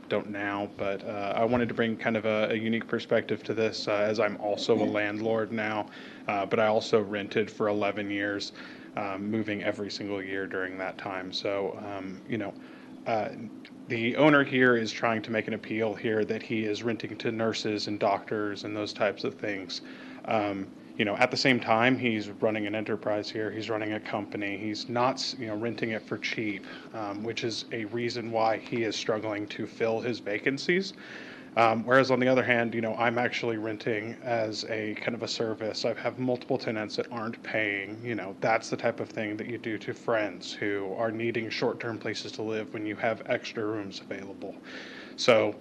Don't now, but I wanted to bring kind of a unique perspective to this, as I'm also a landlord now, but I also rented for 11 years, moving every single year during that time. So, the owner here is trying to make an appeal here that he is renting to nurses and doctors and those types of things. At the same time, he's running an enterprise here. He's running a company. He's not, renting it for cheap, which is a reason why he is struggling to fill his vacancies. Whereas on the other hand, I'm actually renting as a kind of a service. I have multiple tenants that aren't paying. That's the type of thing that you do to friends who are needing short-term places to live when you have extra rooms available. So,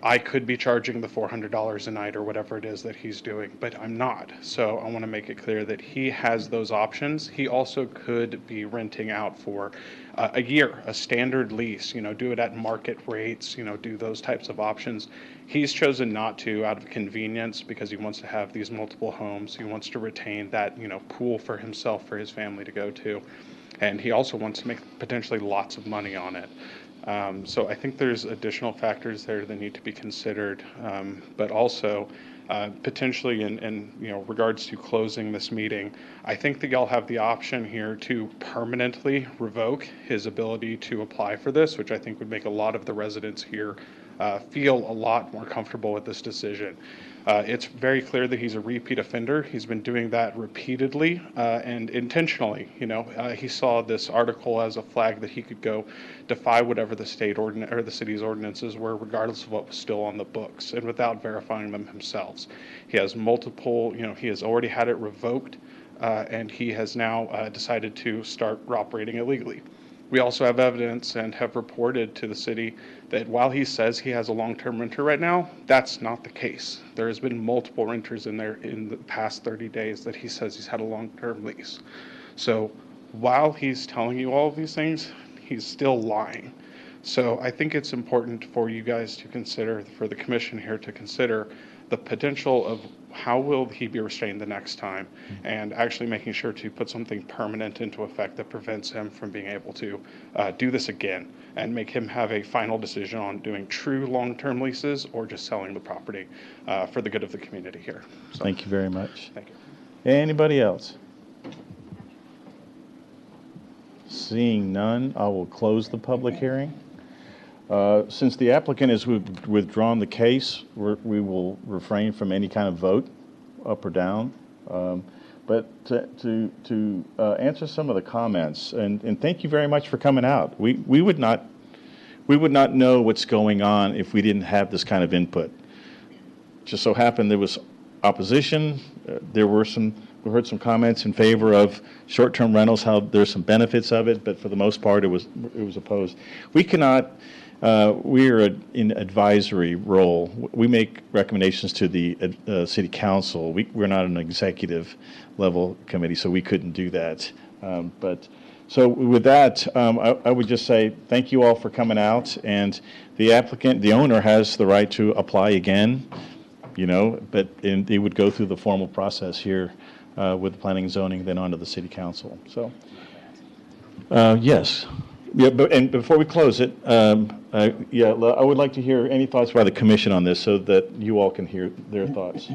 I could be charging the $400 a night or whatever it is that he's doing, but I'm not. So I want to make it clear that he has those options. He also could be renting out for a year, a standard lease, do it at market rates, do those types of options. He's chosen not to out of convenience because he wants to have these multiple homes. He wants to retain that, pool for himself, for his family to go to. And he also wants to make potentially lots of money on it. So I think there's additional factors there that need to be considered, but also potentially in regards to closing this meeting, I think that y'all have the option here to permanently revoke his ability to apply for this, which I think would make a lot of the residents here feel a lot more comfortable with this decision. It's very clear that he's a repeat offender. He's been doing that repeatedly and intentionally. He saw this article as a flag that he could go defy whatever the state or the city's ordinances were, regardless of what was still on the books, and without verifying them himself. He has multiple. He has already had it revoked, and he has now decided to start operating illegally. We also have evidence and have reported to the city that while he says he has a long-term renter right now, that's not the case. There has been multiple renters in there in the past 30 days that he says he's had a long-term lease. So while he's telling you all of these things, he's still lying. So I think it's important for you guys to consider, for the commission here to consider the potential of how will he be restrained the next time, and actually making sure to put something permanent into effect that prevents him from being able to do this again and make him have a final decision on doing true long-term leases or just selling the property for the good of the community here. So, thank you very much. Thank you. Anybody else? Seeing none, I will close the public hearing. Since the applicant has withdrawn the case, we will refrain from any kind of vote, up or down. But to answer some of the comments, and thank you very much for coming out. We would not know what's going on if we didn't have this kind of input. Just so happened there was opposition. We heard some comments in favor of short-term rentals, how there's some benefits of it, but for the most part, it was opposed. We cannot, we are in advisory role. We make recommendations to the city council. We're not an executive level committee, so we couldn't do that. So with that, I would just say thank you all for coming out, and the applicant, the owner, has the right to apply again, but they would go through the formal process here with the planning and zoning, then on to the city council. So, yes. Yeah, and before we close it, I would like to hear any thoughts by the commission on this so that you all can hear their thoughts.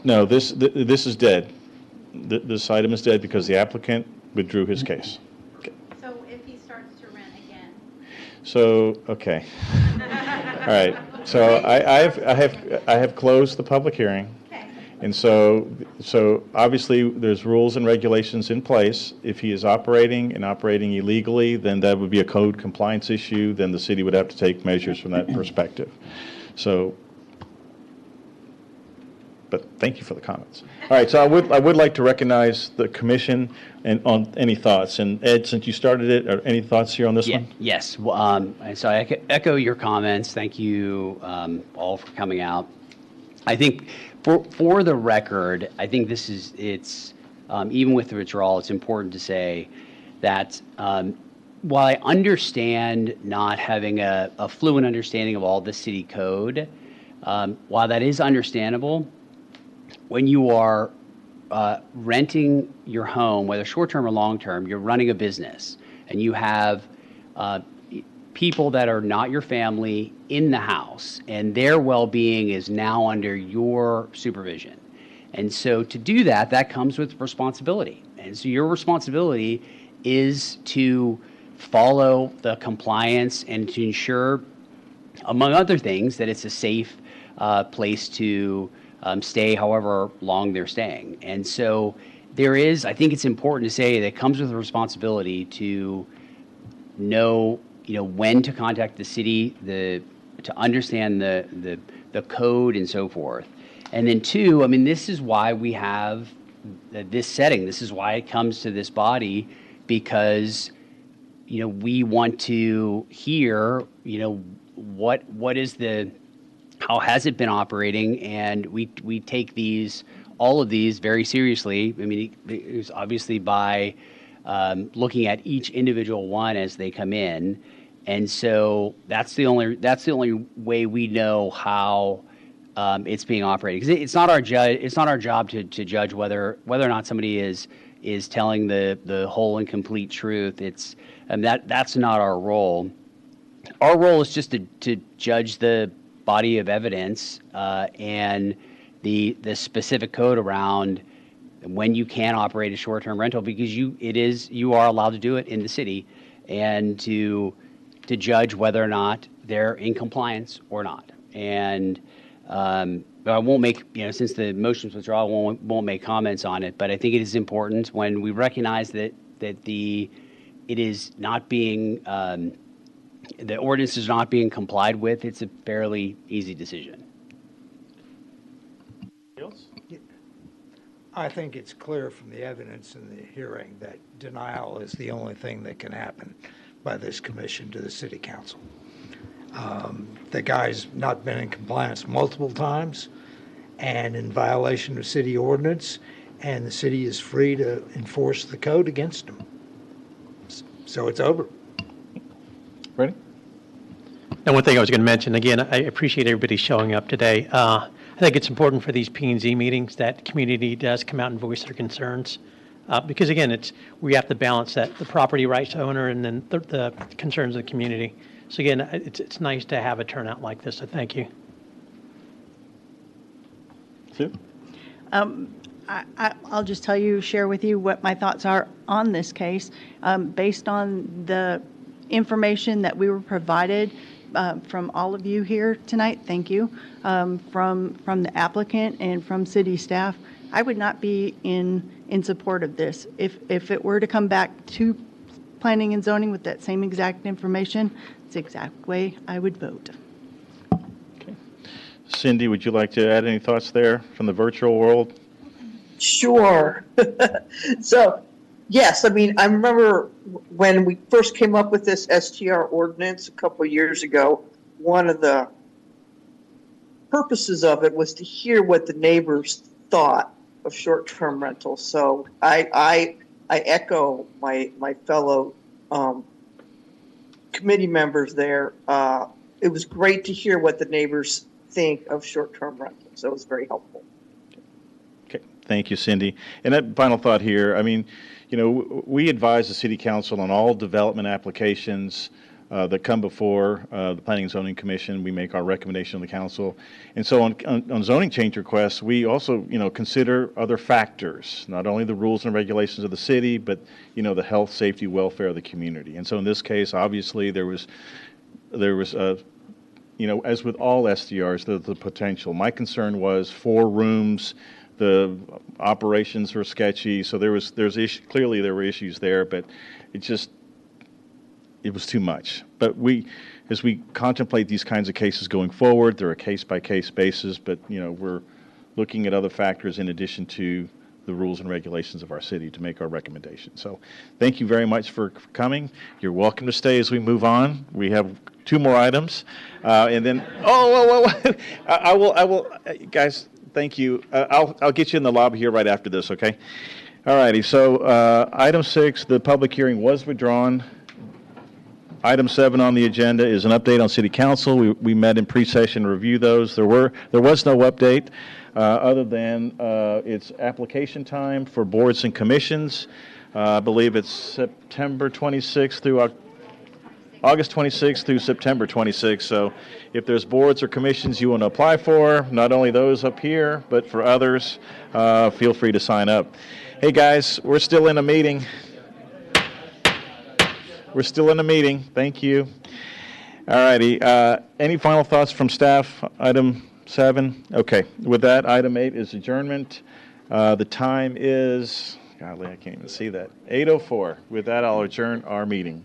No, this is dead. This item is dead because the applicant withdrew his case. Okay. So if he starts to rent again? So, okay. All right. So I have closed the public hearing. Okay. And so obviously there's rules and regulations in place. If he is operating illegally, then that would be a code compliance issue. Then the city would have to take measures from that perspective. So, but thank you for the comments. All right, so I would like to recognize the commission and on any thoughts. And Ed, since you started it, are any thoughts here on this one? Yes. So I echo your comments. Thank you all for coming out. I think for the record, I think it's even with the withdrawal, it's important to say that while I understand not having a fluent understanding of all the city code, while that is understandable, when you are renting your home, whether short-term or long-term, you're running a business, and you have people that are not your family in the house, and their well-being is now under your supervision. And so to do that, that comes with responsibility. And so your responsibility is to follow the compliance and to ensure, among other things, that it's a safe place to stay however long they're staying. And so I think it's important to say that it comes with a responsibility to know, when to contact the city, to understand the code and so forth. And then two, this is why we have this setting. This is why it comes to this body, because, we want to hear, what is how has it been operating? And we take all of these very seriously. It's obviously by looking at each individual one as they come in, and so that's the only way we know how it's being operated. Because it's not our job to judge whether or not somebody is telling the whole and complete truth. That's not our role. Our role is just to judge the body of evidence and the specific code around when you can operate a short-term rental, because you are allowed to do it in the city, and to judge whether or not they're in compliance or not. And I won't make, since the motion's withdrawal, won't make comments on it. But I think it is important when we recognize that it is not being the ordinance is not being complied with. It's a fairly easy decision. I think it's clear from the evidence in the hearing that denial is the only thing that can happen by this commission to the city council. The guy's not been in compliance multiple times and in violation of city ordinance, and the city is free to enforce the code against him. So it's over. Ready? And one thing I was going to mention, again, I appreciate everybody showing up today. I think it's important for these P&Z meetings that the community does come out and voice their concerns. Because again, we have to balance that, the property rights owner and then the concerns of the community. So again, it's nice to have a turnout like this, so thank you. Sue? I'll just share with you what my thoughts are on this case. Based on the information that we were provided from all of you here tonight, thank you, from the applicant and from city staff, I would not be in support of this. If it were to come back to planning and zoning with that same exact information, it's the exact way I would vote. Cindy, would you like to add any thoughts there from the virtual world? Sure. So, yes, I mean, I remember when we first came up with this STR ordinance a couple of years ago, one of the purposes of it was to hear what the neighbors thought of short-term rentals. So I echo my fellow committee members there. It was great to hear what the neighbors think of short-term rentals. That was very helpful. Okay, thank you, Cindy. And that final thought here, I mean, you know, we advise the City Council on all development applications that come before the Planning and Zoning Commission. We make our recommendation to the council. And so on zoning change requests, we also, you know, consider other factors, not only the rules and regulations of the city, but, you know, the health, safety, welfare of the community. And so in this case, obviously, there was you know, as with all SDRs, the potential. My concern was 4 rooms, the operations were sketchy, so clearly there were issues there, but it was too much. But as we contemplate these kinds of cases going forward, they're a case-by-case basis, but, you know, we're looking at other factors in addition to the rules and regulations of our city to make our recommendation. So thank you very much for coming. You're welcome to stay as we move on. We have 2 more items. And then, I will, guys, thank you. I'll get you in the lobby here right after this, okay? All righty, so item 6, the public hearing was withdrawn. Item 7 on the agenda is an update on City Council. We met in pre-session to review those. There was no update other than it's application time for boards and commissions. I believe it's September 26th through August 26th through September 26th. So if there's boards or commissions you want to apply for, not only those up here, but for others, feel free to sign up. Hey guys, we're still in a meeting. We're still in a meeting. Thank you. All righty. Any final thoughts from staff? Item 7? Okay. With that, item 8 is adjournment. The time is, golly, I can't even see that, 8:04. With that, I'll adjourn our meeting.